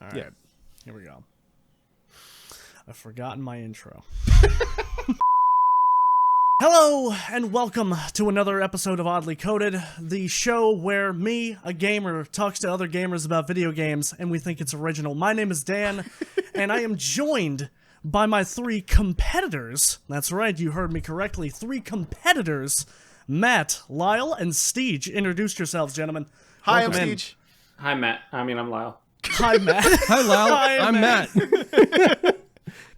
All right. Yeah. Here we go. I've forgotten my intro. Hello, and welcome to another episode of Oddly Coded, the show where me, a gamer, talks to other gamers about video games, and we think it's original. My name is Dan, and I am joined by my three competitors. That's right, you heard me correctly. Three competitors, Matt, Lyle, and STEEJ. Introduce yourselves, gentlemen. Hi, Welcome I'm in. STEEJ. Hi, Matt. I'm Lyle. Hi, Matt. Hi, Lyle. Hi, I'm Matt.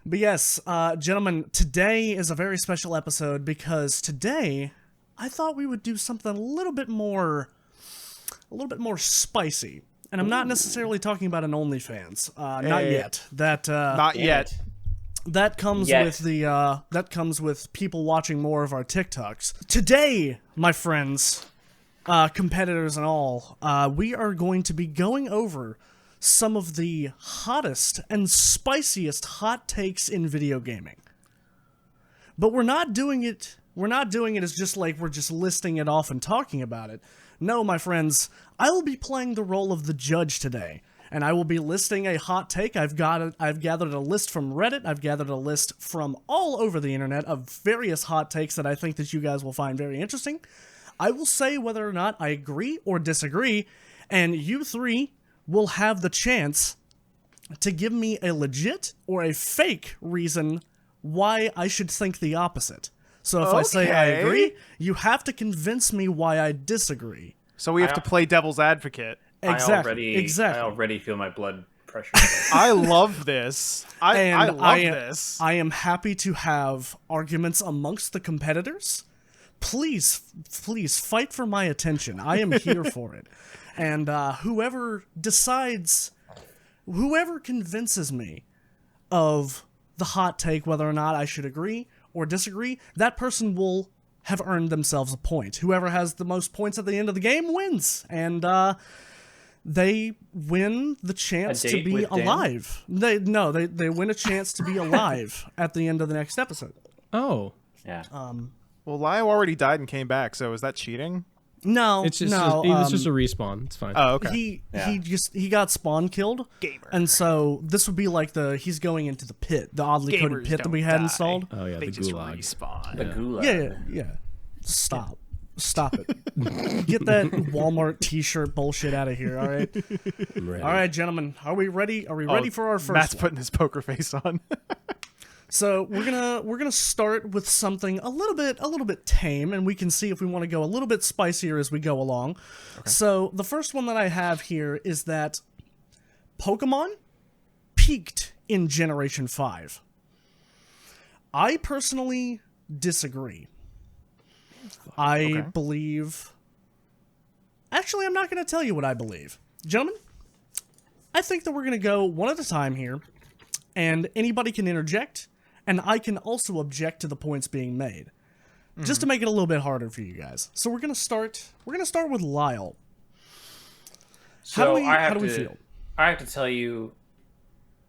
But yes, gentlemen, today is a very special episode because today I thought we would do something a little bit more spicy. And I'm not necessarily talking about an OnlyFans. Not yet. Not yet. That comes Yet. with that comes with people watching more of our TikToks. Today, my friends, competitors and all, we are going to be going over some of the hottest and spiciest hot takes in video gaming. But we're not doing it as just like we're just listing it off and talking about it. No, my friends, I will be playing the role of the judge today, and I will be listing a hot take. I've gathered a list from Reddit, I've gathered a list from all over the internet of various hot takes that I think that you guys will find very interesting. I will say whether or not I agree or disagree, and you three will have the chance to give me a legit or a fake reason why I should think the opposite. So if I say I agree, you have to convince me why I disagree. So we have to play devil's advocate. Exactly. I already feel my blood pressure. I love this. I love this. I am happy to have arguments amongst the competitors. Please fight for my attention. I am here for it. And whoever convinces me of the hot take, whether or not I should agree or disagree, that person will have earned themselves a point. Whoever has the most points at the end of the game wins. And they win the chance to be alive. They win a chance to be alive at the end of the next episode. Oh. Yeah. Well, Lyle already died and came back, so is that cheating? No, It's just it's just a respawn. It's fine. Oh, okay. He got spawn killed. Gamer. And so this would be like he's going into the pit, the oddly coded Gamers pit that we don't had die. installed. Oh yeah, They the just gulag. respawn. The gulag. Yeah. Stop it. Get that Walmart t-shirt bullshit out of here, all right? I'm ready. All right, gentlemen, are we ready? Are we ready for our first Matt's one? putting his poker face on. So we're gonna start with something a little bit tame, and we can see if we want to go a little bit spicier as we go along. Okay. So the first one that I have here is that Pokemon peaked in Generation 5. I personally disagree. I believe... Actually, I'm not going to tell you what I believe. Gentlemen, I think that we're going to go one at a time here, and anybody can interject, and I can also object to the points being made, just to make it a little bit harder for you guys. So we're gonna start with Lyle. So How do we feel? I have to tell you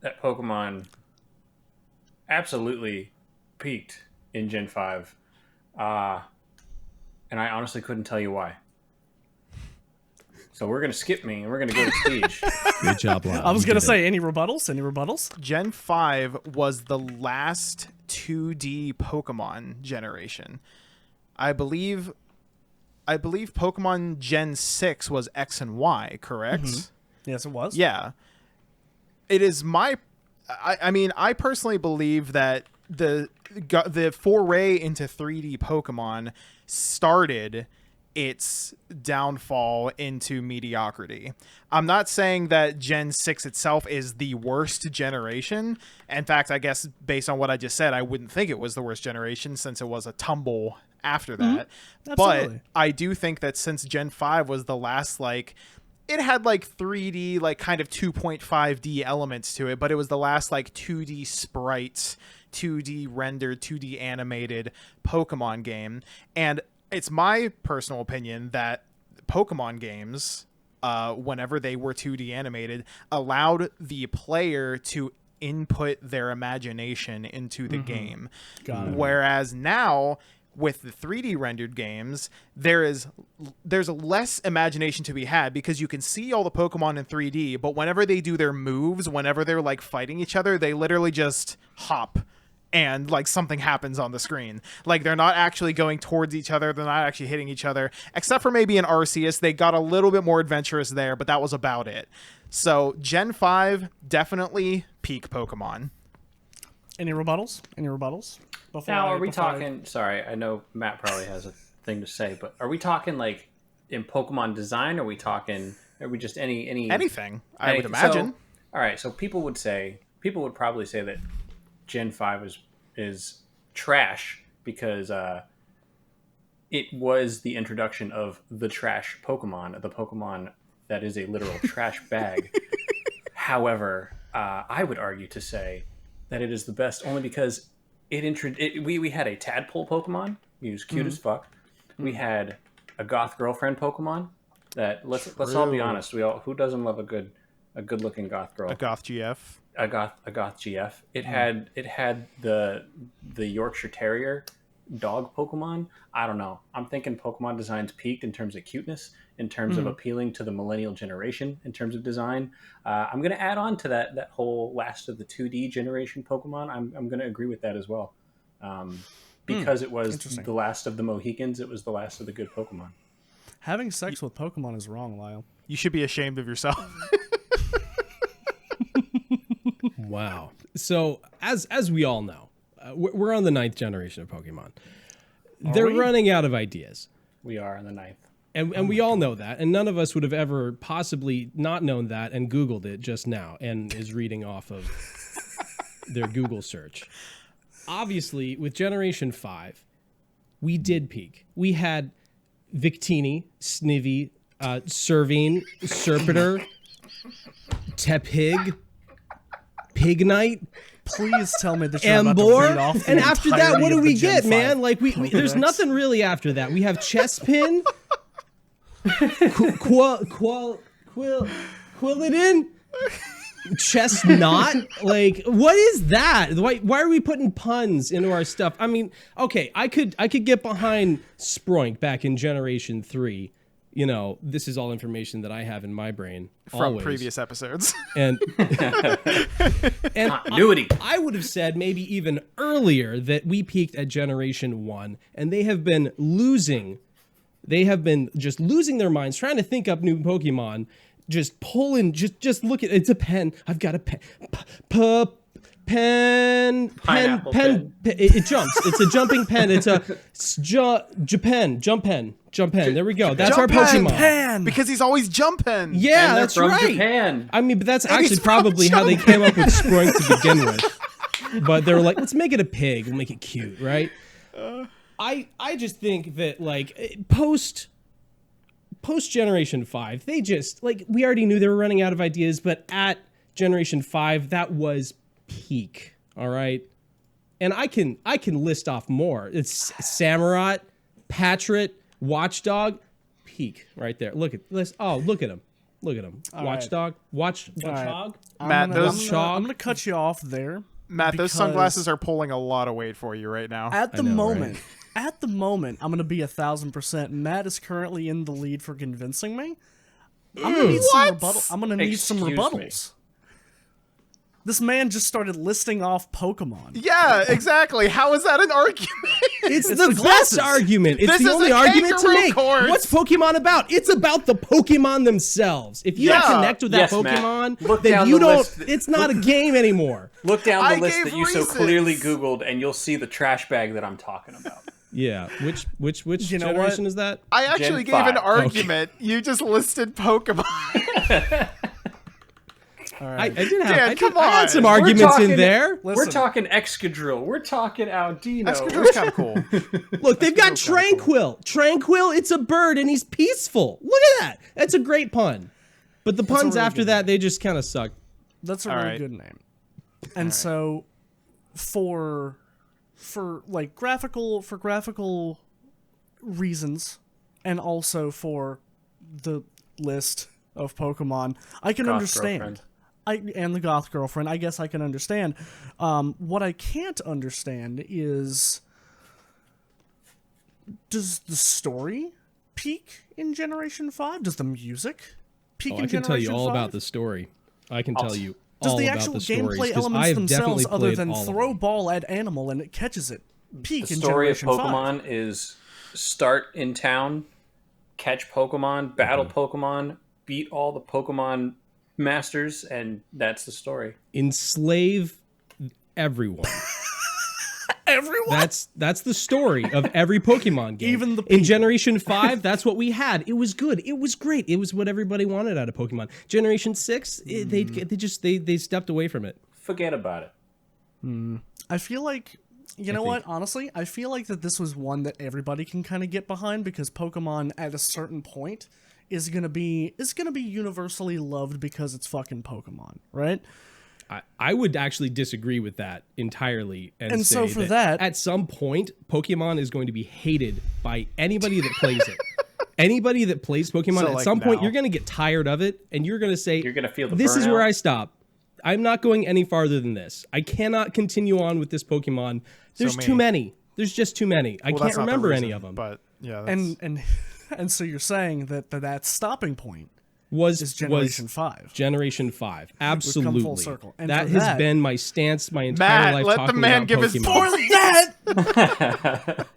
that Pokemon absolutely peaked in Gen 5. And I honestly couldn't tell you why. So we're going to skip me, and we're going to go to STEEJ. Good job, Lyle. I was You gonna did say, any rebuttals? Any rebuttals? Gen 5 was the last 2D Pokemon generation. I believe Pokemon Gen 6 was X and Y, correct? Mm-hmm. Yes, it was. Yeah. It is I personally believe that the foray into 3D Pokemon started its downfall into mediocrity. I'm not saying that Gen 6 itself is the worst generation. In fact, I guess based on what I just said, I wouldn't think it was the worst generation since it was a tumble after that. Absolutely. But I do think that since Gen 5 was the last, it had 3D, kind of 2.5D elements to it, but it was the last 2D sprites, 2D rendered, 2D animated Pokemon game. And it's my personal opinion that Pokemon games, whenever they were 2D animated, allowed the player to input their imagination into the game. Got it. Whereas now with the 3D rendered games, there's less imagination to be had because you can see all the Pokemon in 3D, but whenever they do their moves, whenever they're like fighting each other, they literally just hop and like something happens on the screen. Like they're not actually going towards each other, they're not actually hitting each other, except for maybe in Arceus. They got a little bit more adventurous there, but that was about it. So Gen 5, definitely peak Pokemon. Any rebuttals? Now, are we talking... Sorry, I know Matt probably has a thing to say, but are we talking, like, in Pokemon design? Are we just anything, I would imagine. So, all right, so people would probably say that Gen 5 is trash because it was the introduction of the trash Pokemon, the Pokemon that is a literal trash bag. However, I would argue to say that it is the best only because we had a tadpole Pokemon. He was cute as fuck. We had a goth girlfriend Pokemon that let's all be honest. Who doesn't love a good looking goth girl? A goth GF. A goth GF. It had the Yorkshire Terrier dog Pokemon. I don't know. I'm thinking Pokemon design's peaked in terms of cuteness, in terms of appealing to the millennial generation, in terms of design. I'm going to add on to that whole last of the 2D generation Pokemon. I'm going to agree with that as well. Because it was the last of the Mohicans, it was the last of the good Pokemon. Having sex with Pokemon is wrong, Lyle. You should be ashamed of yourself. Wow. So, as we all know, we're on the 9th generation of Pokemon. They're running out of ideas. We are on the 9th. And we all know that. And none of us would have ever possibly not known that and Googled it just now and is reading off of their Google search. Obviously, with Generation 5, we did peak. We had Victini, Snivy, Servine, Serpenter, Tepig, Pignite. Please tell me that you're about to Ambor, read off the and after that, what do we get, Gen man? 5 Like we there's nothing really after that. We have Chespin, Quilladin, Chestnut. Like, what is that? Why are we putting puns into our stuff? I mean, okay, I could get behind Sproink back in Generation 3. You know, this is all information that I have in my brain from previous episodes. And continuity. I would have said maybe even earlier that we peaked at Generation 1, and they have been losing. They have been just losing their minds, trying to think up new Pokemon, just pulling, just look at it's a pen. I've got a pen. Pen. It jumps. It's a jumping pen. It's a jump pen. There we go. That's our Pokemon. Japan. Because he's always jumping. Yeah, and that's from right. Japan. I mean, but that's actually probably how they came up with Sproink to begin with. But they were like, let's make it a pig. We'll make it cute, right? I just think that like post Generation 5, they just like we already knew they were running out of ideas, but at Generation 5, that was peak. All right. And I can list off more. It's Samurott, Patrat, Watchdog, peak right there. Look at him. Look at him. Watchdog, Watchdog. Matt, I'm gonna cut you off there. Matt, those sunglasses are pulling a lot of weight for you right now. At the moment, I'm gonna be 1,000%. Matt is currently in the lead for convincing me. I'm gonna need some rebuttals. This man just started listing off Pokemon. Yeah, exactly. How is that an argument? It's the best argument. It's the only argument to make. What's Pokemon about? It's about the Pokemon themselves. If you don't connect with that Pokemon, then you don't. It's not a game anymore. Look down the list that you so clearly Googled, and you'll see the trash bag that I'm talking about. Yeah. Which generation is that? I actually gave an argument. Okay. You just listed Pokemon. All right. I had some arguments in there. We're talking Excadrill. We're talking Audino. Excadrill's kind of cool. Look, they've got Tranquil. Cool. Tranquil, it's a bird and he's peaceful. Look at that. That's a great pun. But the puns after that, they just kind of suck. That's a really good name. And so for like graphical reasons and also for the list of Pokemon, I can understand. And the goth girlfriend, I guess I can understand. What I can't understand is Does the story peak in Generation 5? Does the music peak Oh, in I can Generation 5? tell you all about the story. I can tell you Does all the about actual the stories, gameplay 'cause elements I've themselves, definitely other played than all of throw them. ball at animal and it catches it, peak The in story of Generation 5? Pokemon is start in town, catch Pokemon, battle Pokemon, beat all the Pokemon masters, and that's the story. Enslave everyone. Everyone? That's the story of every Pokemon game. Even the in people. Generation 5, that's what we had. It was good. It was great. It was what everybody wanted out of Pokemon. Generation 6, they stepped away from it. Forget about it. I feel like, you know what, honestly, I feel like that this was one that everybody can kind of get behind, because Pokemon at a certain point is gonna be universally loved because it's fucking Pokemon, right? I would actually disagree with that entirely, and say so for that, at some point, Pokemon is going to be hated by anybody that plays it. Anybody that plays Pokemon, So, at like, some point, now. you're going to get tired of it, and you're going to say, You're gonna feel the this is where burnout. I stop. I'm not going any farther than this. I cannot continue on with this Pokemon. There's too many. There's just too many. I Well, can't that's not the remember reason, any of them. But yeah, that's... and so you're saying that stopping point Was is Generation 5. Generation 5. full Absolutely. circle. And That for has that- been my stance my entire Matt, life let the talking man about give his Pokemon. point. that,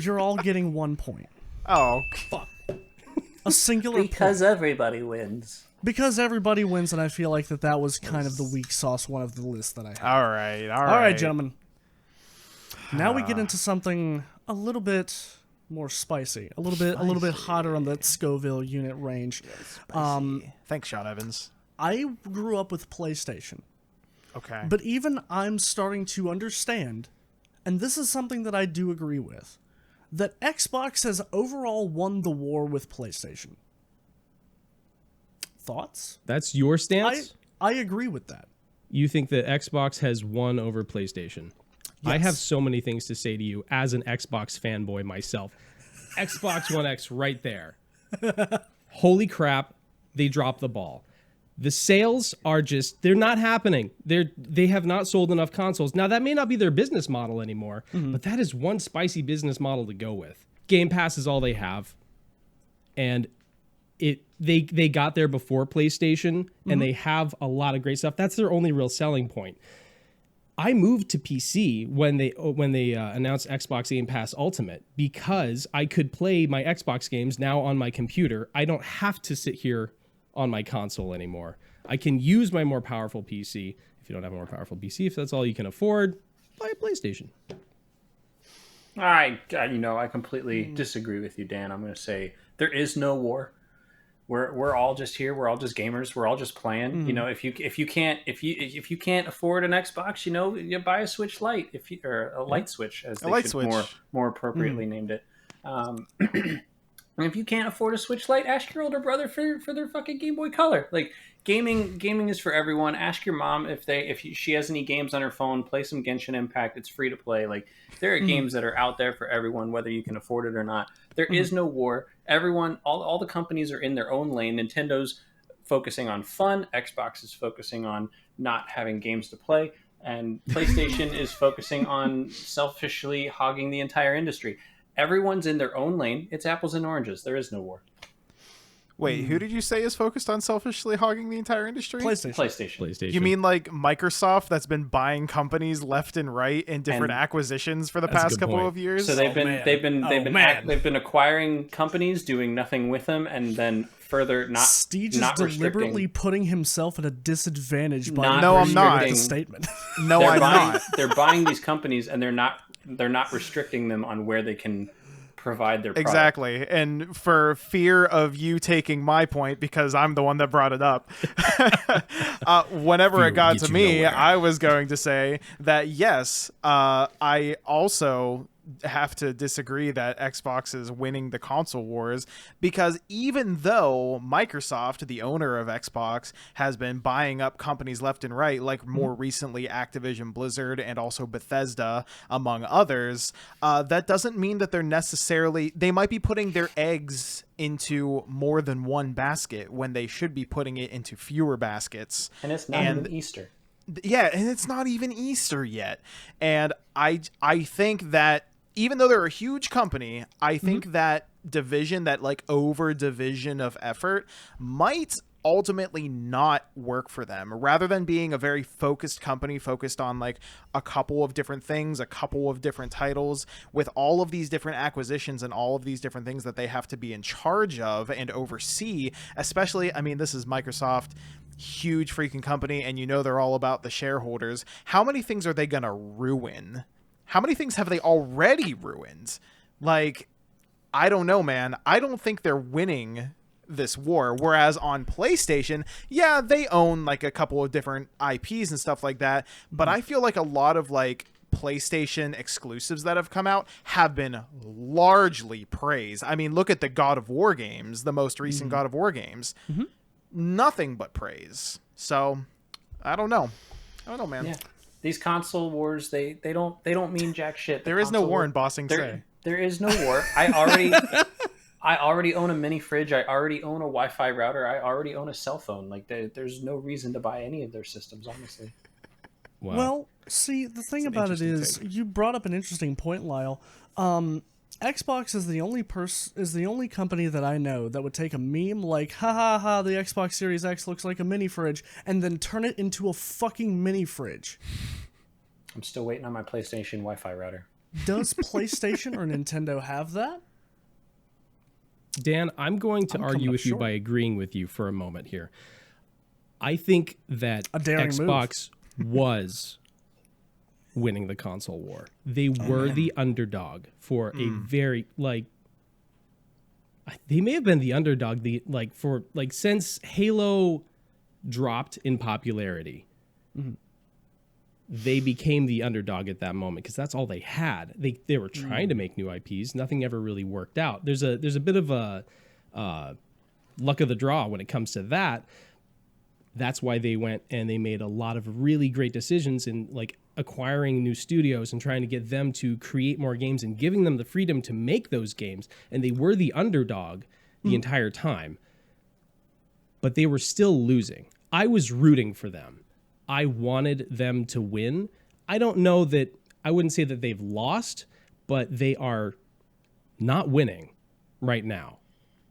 you're all getting 1 point. Oh, A singular point. Everybody wins. Because everybody wins, and I feel like that was kind of the weak sauce one of the list that I had. all right, all All right, right, gentlemen. Now we get into something a little bit more spicy, a little bit hotter on that Scoville unit range. Thanks, Sean Evans. I grew up with PlayStation, Okay, but even I'm starting to understand, and this is something that I do agree with, that Xbox has overall won the war with PlayStation. Thoughts? That's your stance? I agree with that. You think that Xbox has won over PlayStation? I Yes. have so many things to say to you as an Xbox fanboy myself. Xbox One X right there. Holy crap, they dropped the ball. The sales are they're not happening. They have not sold enough consoles. Now, that may not be their business model anymore, but that is one spicy business model to go with. Game Pass is all they have. And they got there before PlayStation, and they have a lot of great stuff. That's their only real selling point. I moved to PC when they announced Xbox Game Pass Ultimate, because I could play my Xbox games now on my computer. I don't have to sit here on my console anymore. I can use my more powerful PC. If you don't have a more powerful PC, if that's all you can afford, buy a PlayStation. I completely disagree with you, Dan. I'm going to say there is no war. We're all just here. We're all just gamers. We're all just playing. You know, if you can't afford an Xbox, you buy a Switch Lite, or a Light Switch, as they Light should Switch. more appropriately named it. And if you can't afford a Switch Lite, ask your older brother for their fucking Game Boy Color. Like, gaming is for everyone. Ask your mom if she has any games on her phone. Play some Genshin Impact. It's free to play. Like, there are games that are out there for everyone, whether you can afford it or not. There is no war. Everyone, all the companies are in their own lane. Nintendo's focusing on fun. Xbox is focusing on not having games to play, and PlayStation is focusing on selfishly hogging the entire industry. Everyone's in their own lane. It's apples and oranges. There is no war. wait, who did you say is focused on selfishly hogging the entire industry? PlayStation. You mean like Microsoft, that's been buying companies left and right in different And acquisitions for the that's a past good couple point. of years? So they've been acquiring companies, doing nothing with them, and then further STEEJ is not deliberately restricting. putting himself at a disadvantage by Not No, I'm not. making the statement. No, They're I'm buying, not. They're buying these companies, and they're not restricting them on where they can provide their product. Exactly. And for fear of you taking my point, because I'm the one that brought it up, whenever Fear it will got get to you me, nowhere. I was going to say that yes, I also have to disagree that Xbox is winning the console wars, because even though Microsoft, the owner of Xbox, has been buying up companies left and right, like more recently Activision Blizzard and also Bethesda, among others, that doesn't mean that they might be putting their eggs into more than one basket when they should be putting it into fewer baskets. And it's not even Easter. Yeah, and it's not even Easter yet. And I think that even though they're a huge company, I think that division, that like over division of effort, might ultimately not work for them. Rather than being a very focused company focused on like a couple of different things, a couple of different titles, with all of these different acquisitions and all of these different things that they have to be in charge of and oversee, especially, I mean, this is Microsoft, huge freaking company, and you know they're all about the shareholders. How many things are they gonna ruin? How many things have they already ruined? Like, I don't know, man. I don't think they're winning this war. Whereas on PlayStation, yeah, they own like a couple of different IPs and stuff like that. But I feel like a lot of like PlayStation exclusives that have come out have been largely praised. I mean, look at the God of War games, the most recent God of War games. Nothing but praise. So, I don't know. I don't know, man. Yeah. These console wars, they don't mean jack shit. There is no war in Bossing Say. There is no war. I already own a mini fridge. I already own a Wi-Fi router. I already own a cell phone. Like there's no reason to buy any of their systems, honestly. Wow. Well, see, the thing about it is, you brought up an interesting point, Lyle. Xbox is the only company that I know that would take a meme like, ha ha ha, the Xbox Series X looks like a mini fridge, and then turn it into a fucking mini fridge. I'm still waiting on my PlayStation Wi-Fi router. Does PlayStation or Nintendo have that? Dan, I'm going to argue with you by agreeing with you for a moment here. I think that Xbox was winning the console war. They were the underdog for a very, like, they may have been the underdog since Halo dropped in popularity. They became the underdog at that moment because that's all they had. They were trying to make new IPs. Nothing ever really worked out. There's a bit of a luck of the draw when it comes to that. That's why they went and they made a lot of really great decisions in like acquiring new studios and trying to get them to create more games and giving them the freedom to make those games. And they were the underdog the entire time, but they were still losing. I was rooting for them. I wanted them to win. I don't know that, I wouldn't say that they've lost, but they are not winning right now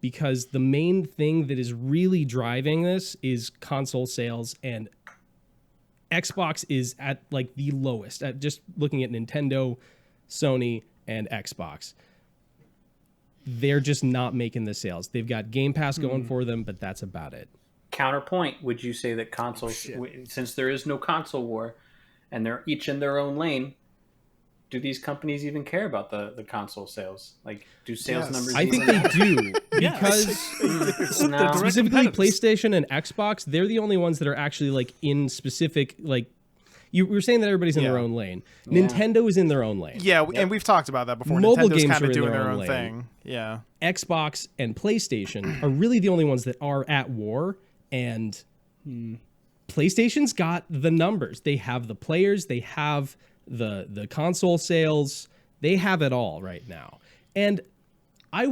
because the main thing that is really driving this is console sales, and Xbox is at like the lowest at just looking at Nintendo, Sony, and Xbox. They're just not making the sales. They've got Game Pass going for them, but that's about it. Counterpoint, would you say that consoles, since there is no console war and they're each in their own lane, do these companies even care about the console sales? Like, do sales numbers? I think they do because specifically PlayStation and Xbox, they're the only ones that are actually like in specific, like you were saying that everybody's in their own lane. Nintendo is in their own lane. Yeah, and we've talked about that before. Mobile Nintendo's games kind are of in doing their their own own thing. Yeah. Xbox and PlayStation are really the only ones that are at war, and PlayStation's got the numbers. They have the players, they have the console sales, they have it all right now. And I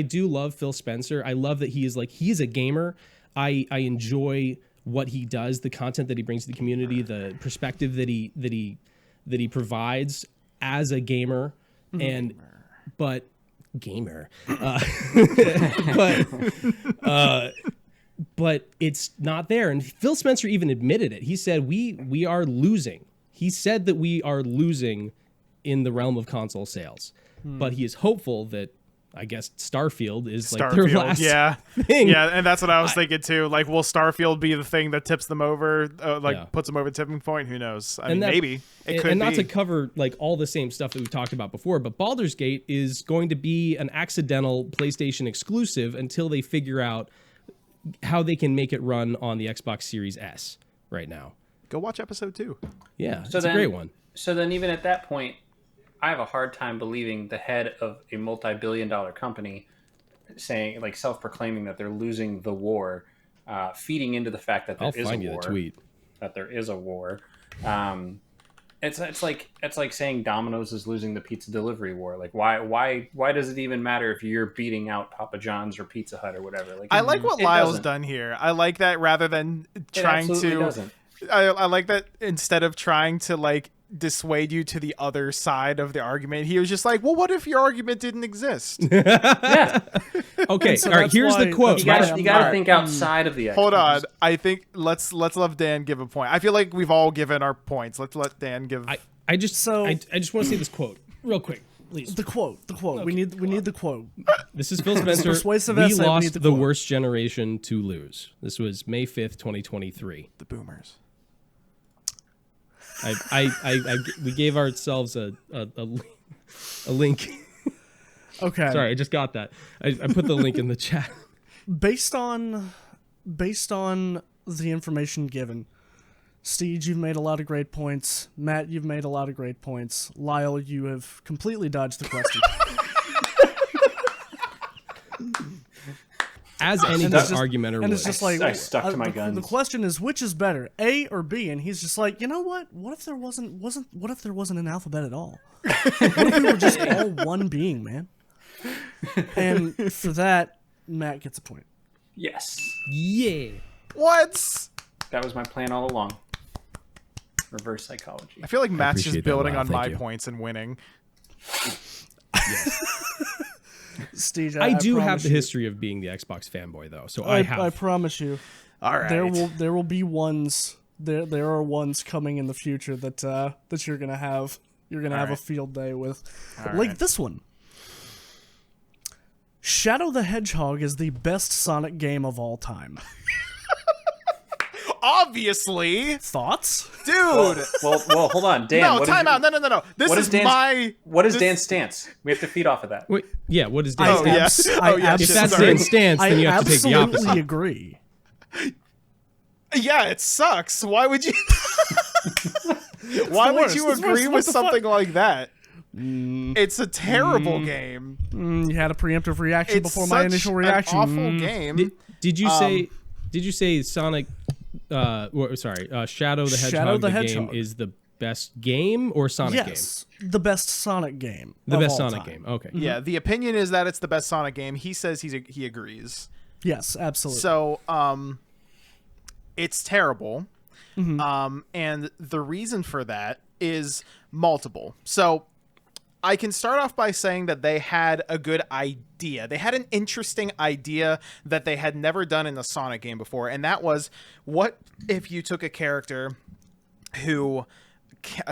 do love Phil Spencer. I love that he's a gamer. I enjoy what he does, the content that he brings to the community, the perspective that he provides as a gamer. But it's not there. And Phil Spencer even admitted it. He said we are losing. He said that we are losing in the realm of console sales, but he is hopeful that, I guess, Starfield is like their last thing. Yeah, and that's what I was thinking too. Like, will Starfield be the thing that tips them over, puts them over the tipping point? Who knows? I mean, maybe it could. And not to cover like all the same stuff that we've talked about before, but Baldur's Gate is going to be an accidental PlayStation exclusive until they figure out how they can make it run on the Xbox Series S right now. Go watch episode 2. Yeah, it's a great one. So then even at that point, I have a hard time believing the head of a multi-billion-dollar company saying, like, self-proclaiming that they're losing the war, feeding into the fact that there is a war. That there is a war. It's like saying Domino's is losing the pizza delivery war. Like, why does it even matter if you're beating out Papa John's or Pizza Hut or whatever? Like, I like what Lyle's done here. I like that rather than trying to. Doesn't. I like that instead of trying to like dissuade you to the other side of the argument. He was just like, well, what if your argument didn't exist? Yeah, Okay, so all right. that's Here's the why- quote. that's you gotta think outside of the. Hold on. experts. I think let's let Dan give a point. I feel like we've all given our points. Let's let Dan give. I just So- I just want to say this quote real quick, please. The quote. We need the quote. This is Phil Spencer. persuasive We essay, we need lost the the quote. worst generation to lose. This was May 5th, 2023. the boomers. We gave ourselves a link. Okay. Sorry, I just got that. I put the link in the chat. Based on the information given, STEEJ, you've made a lot of great points. Matt, you've made a lot of great points. Lyle, you have completely dodged the question. As any And good it's just- argumenter and would. it's just like I stuck to my the guns. question is, which is better, A or B? And he's just like, you know what? What if there wasn't an alphabet at all? What if we were just all one being, man? And for that, Matt gets a point. Yes, Yeah. What? that was my plan all along. Reverse psychology. I feel like Matt's appreciate just that, building Lyle. on Thank my you. points and winning. STEEJ, I do have promise the you- history of being the Xbox fanboy, though, so I have. I promise you. All right. There will be ones. There are ones coming in the future that that you're gonna have. You're gonna have a right. field day with, All like right. this one. Shadow the Hedgehog is the best Sonic game of all time. Obviously, Thoughts? dude. Well, hold on, Dan. no, what is time your- out. No. This What is is Dan's? my. What is this- Dan's stance? We have to feed off of that. Wait, yeah, what is I Dan's Oh, stance? yes. I Oh, yeah, If shit, that's sorry. Dan's stance, then you have to take the absolutely opposite. agree. Yeah, it sucks. Why would you? Why would worst. you It's agree worse. What with the something like that? It's a terrible game. You had a preemptive reaction It's before my such initial reaction. An awful game. Did you say? Did you say Sonic? Shadow the Hedgehog. Shadow the the Hedgehog. game is the best game or Sonic game? Yes, the best Sonic game. The of best all Sonic time. game. Okay. Yeah, the opinion is that it's the best Sonic game. He says he agrees. Yes, absolutely. So, it's terrible. And the reason for that is multiple. So, I can start off by saying that they had a good idea. They had an interesting idea that they had never done in a Sonic game before, and that was, what if you took a character who,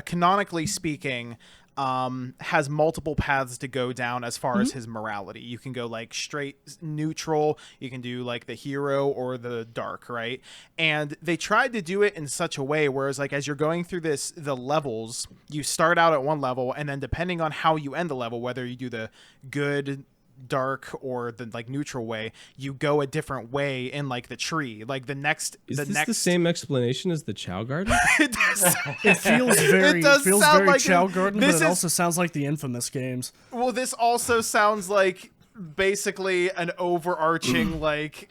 canonically speaking, has multiple paths to go down as far as his morality. You can go like straight neutral, you can do like the hero or the dark, right? And they tried to do it in such a way whereas like as you're going through the levels, you start out at one level and then depending on how you end the level, whether you do the good, dark or the like neutral way, you go a different way in like the tree. Like the next Is this the same explanation as the Chow Garden? It does. It feels very, does feels sound very like Chow it. Garden, but This it is- also sounds like the Infamous games. Well, this also sounds like basically an overarching like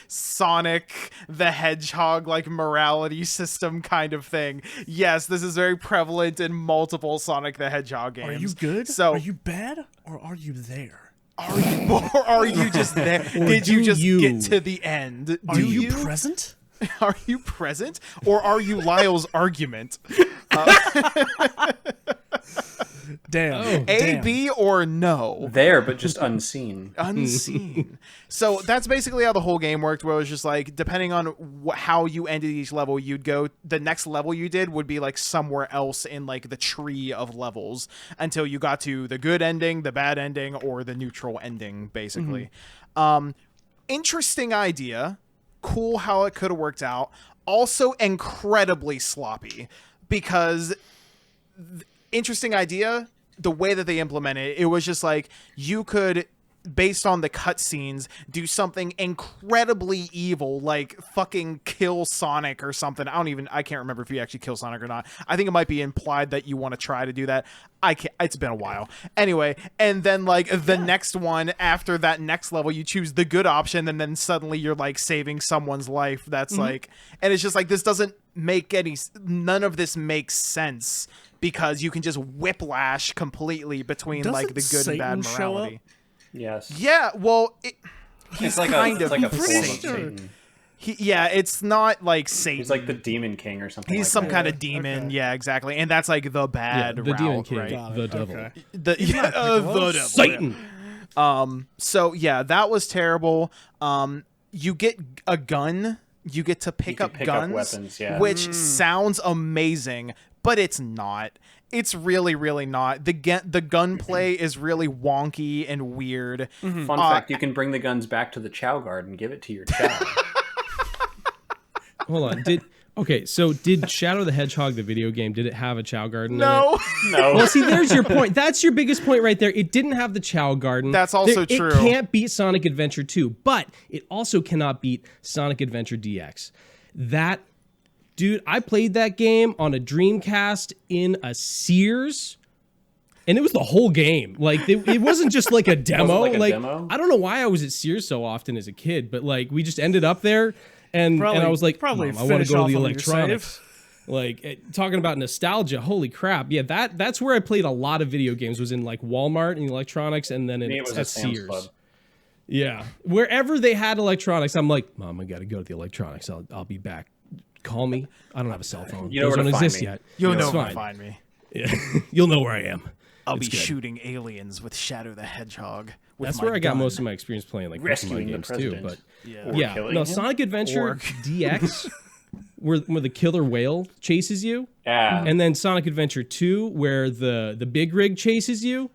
Sonic the Hedgehog like morality system kind of thing. Yes, this is very prevalent in multiple Sonic the Hedgehog games. Are you good? So Are you bad? Or are you there? are you or are you just there? Did you do just you? get to the end? Are Do you present? Are you present? Or are you Lyle's argument? Damn. Oh. A, damn. B, or no? There, but just unseen. Unseen. So that's basically how the whole game worked, where it was just like, depending on how you ended each level, you'd go, the next level you did would be like somewhere else in like the tree of levels until you got to the good ending, the bad ending, or the neutral ending, basically. Interesting idea. Cool how it could have worked out. Also incredibly sloppy because interesting idea, the way that they implemented it was just like you could, based on the cutscenes, do something incredibly evil, like fucking kill Sonic or something. I can't remember if you actually kill Sonic or not. I think it might be implied that you want to try to do that. It's been a while. Anyway, and then like the next one after that next level, you choose the good option, and then suddenly you're like saving someone's life. That's like, and it's just like, this doesn't make none of this makes sense because you can just whiplash completely between like the good Satan and bad show morality. up? Yes. Yeah, well, he's It's like kind a, of it's like a form of Satan. Satan. Yeah, it's not like Satan. He's like the Demon King or something. He's like some that. kind of demon. Okay. Yeah, exactly. And that's like the bad the route, Demon King, right? Got the it. devil, Okay. The devil. Satan. So yeah, that was terrible. You get a gun. You get to pick can up pick up guns, weapons, yeah. which sounds amazing, but it's not. It's really, really not. The gunplay is really wonky and weird. Fun fact: you can bring the guns back to the Chow Guard and give it to your Chow. Hold on. So did Shadow the Hedgehog, the video game, did it have a Chow Garden in it? No, No, Well, see, there's your point. That's your biggest point right there. It didn't have the Chow Garden. That's also true. It can't beat Sonic Adventure 2, but it also cannot beat Sonic Adventure DX. Dude, I played that game on a Dreamcast in a Sears, and it was the whole game. Like, it wasn't just like a demo. like a demo? I don't know why I was at Sears so often as a kid, but like we just ended up there, and I was like, probably Mom, I want to go to the finish off on your electronics. Like talking about nostalgia, holy crap! Yeah, that's where I played a lot of video games. Was in like Walmart and electronics, and then me, it was at a Sam's Sears. Club. Yeah, wherever they had electronics, I'm like, Mom, I got to go to the electronics. I'll be back. Call me. I don't have a cell phone. You know Those where to don't find exist me. yet. you'll It's know where to fine. find me. Yeah. You'll know where I am. I'll It's be good. shooting aliens with Shadow the Hedgehog. With That's my where I got gun. most of my experience playing like Pokemon Rescuing the games too. president. But Or yeah, killing no, him? Sonic Adventure Or- DX, where the killer whale chases you, Yeah, and then Sonic Adventure 2, where the big rig chases you,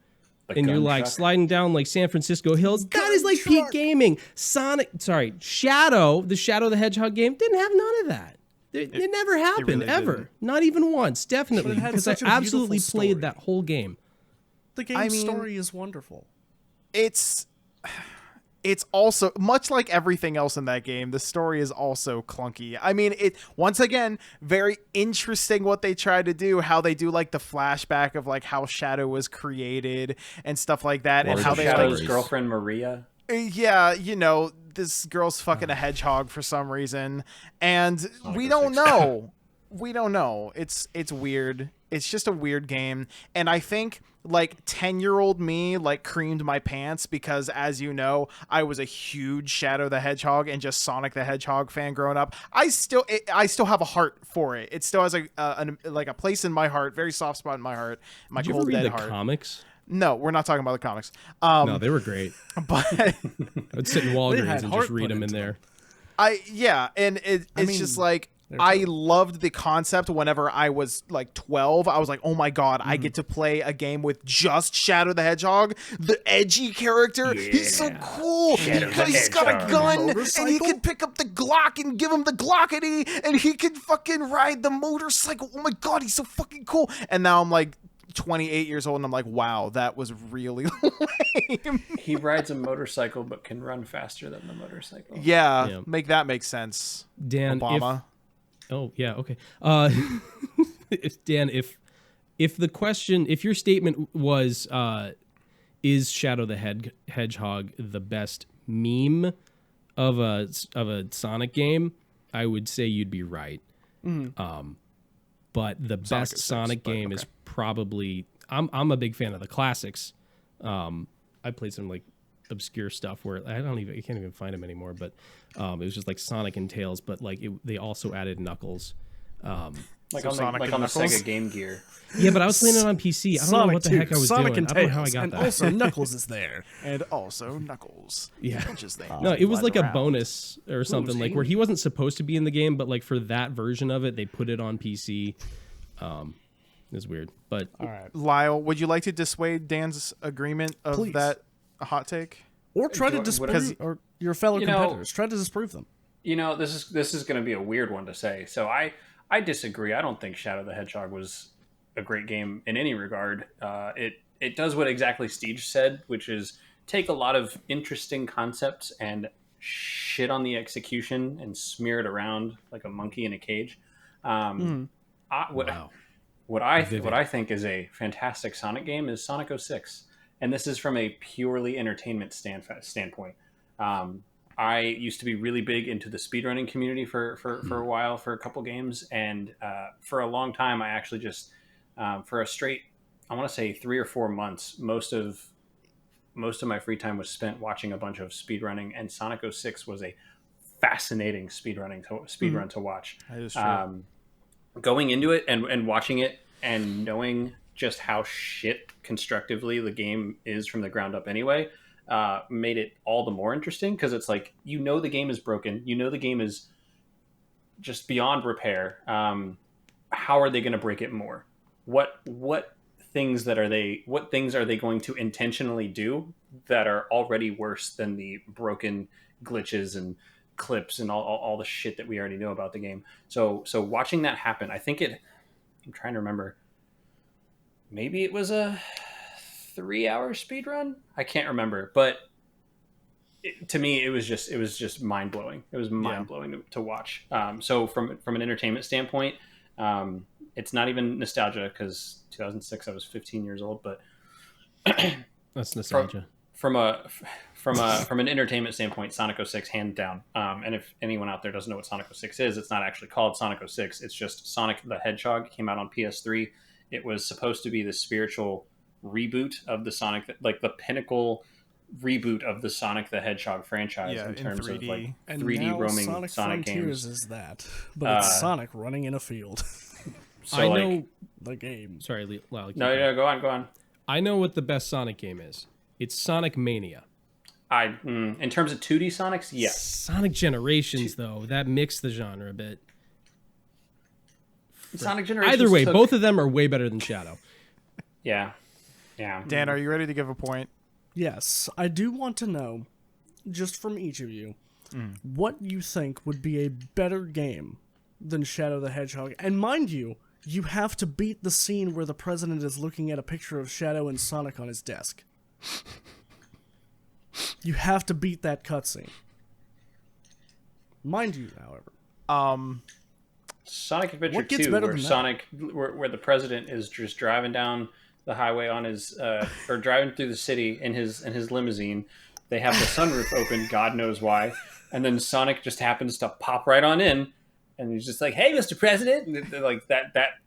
the and you're gun like truck. sliding down like San Francisco hills. That is like peak gaming. Shadow, the Shadow the Hedgehog game didn't have none of that. It never happened, really ever. didn't. Not even once, definitely. But it had Because I such a beautiful absolutely story. played that whole game. The game I mean- story is wonderful. It's also much like everything else in that game. The story is also clunky. I mean, it once again very interesting what they try to do. How they do like the flashback of like how Shadow was created and stuff like that, and Large how they Shadow's like girlfriend Maria. yeah, you know, this girl's fucking a hedgehog for some reason, and we a don't six. know. We don't know. It's weird. It's just a weird game, and I think like 10-year-old me like creamed my pants because, as you know, I was a huge Shadow the Hedgehog and just Sonic the Hedgehog fan growing up. I still have a heart for it. It still has a place in my heart, very soft spot in my heart, my Did you ever cold read dead the heart. comics? No, we're not talking about the comics. No, they were great. But I'd sit in They Walgreens had and heart just read put them in into there. it's mean, just like I loved the concept whenever I was like 12. I was like, oh my God, I get to play a game with just Shadow the Hedgehog, the edgy character. He's so cool. He's got a gun and he can pick up the Glock and give him the Glockety and he can fucking ride the motorcycle. Oh my God, he's so fucking cool. And now I'm like 28 years old and I'm like, wow, that was really lame. He rides a motorcycle but can run faster than the motorcycle. Yeah, make that make sense. Dan, Obama. Oh yeah, okay. Dan, if the question, if your statement was, is Shadow the Hedgehog the best meme of a Sonic game, I would say you'd be right. But the best is Sonic but game is probably I'm a big fan of the classics. I played some like obscure stuff where I can't even find them anymore, but it was just like Sonic and Tails, but like they also added Knuckles. Like So on Sonic the and Knuckles? Sega Game Gear. Yeah, but I was playing it on PC. I don't know Sonic what the 2, heck I was Sonic doing. and I don't know how I Tails, got and that. also Knuckles is there. And also Knuckles. Yeah. Punches things. No, it was Flies like a around. bonus or something, like where he wasn't supposed to be in the game, but like for that version of it, they put it on PC. It's weird, but All right. Lyle, would you like to dissuade Dan's agreement of Please. that hot take? Or try to What- disprove, or your fellow You know- competitors. Try to disprove them. You know, this is going to be a weird one to say. So I disagree. I don't think Shadow the Hedgehog was a great game in any regard. It does what exactly STEEJ said, which is take a lot of interesting concepts and shit on the execution and smear it around like a monkey in a cage. wow. What I think is a fantastic Sonic game is Sonic 06, and this is from a purely entertainment standpoint. I used to be really big into the speedrunning community for a while, for a couple games, and for a long time, I actually just for a straight, I want to say 3 or 4 months, most of my free time was spent watching a bunch of speedrunning, and Sonic 06 was a fascinating speedrun to watch. That is true. Going into it and watching it and knowing just how shit constructively the game is from the ground up anyway, made it all the more interesting, because it's like, the game is broken, the game is just beyond repair. How are they going to break it more? What things are they going to intentionally do that are already worse than the broken glitches and clips and all the shit that we already know about the game? So watching that happen, I'm trying to remember, maybe it was a 3-hour speed run, I can't remember, but to me it was just mind-blowing. It was mind-blowing to watch. So from an entertainment standpoint, it's not even nostalgia, because 2006 I was 15 years old, but That's nostalgia. From an entertainment standpoint, Sonic 06 hands down. And if anyone out there doesn't know what Sonic 06 is, it's not actually called Sonic 06. It's just Sonic the Hedgehog. Came out on PS3. It was supposed to be the spiritual reboot of the Sonic, like the pinnacle reboot of the Sonic the Hedgehog franchise, in terms of like 3D roaming Sonic Sonic Frontiers games. is that, but it's Sonic running in a field. So I like, know. The game. Sorry, Lyle. no, go on. I know what the best Sonic game is. It's Sonic Mania. In terms of 2D Sonics, yes. Sonic Generations, though, that mixed the genre a bit. Sonic Generations. Either way, both of them are way better than Shadow. Yeah. Dan, are you ready to give a point? Yes, I do want to know, just from each of you, what you think would be a better game than Shadow the Hedgehog. And mind you, you have to beat the scene where the president is looking at a picture of Shadow and Sonic on his desk. You have to beat that cutscene. Mind you, however. Sonic Adventure What gets 2, better where than that? Sonic, where the president is just driving down the highway on his, or driving through the city in his limousine. They have the sunroof open, God knows why, and then Sonic just happens to pop right on in, and he's just like, "Hey, Mr. President!" And they're like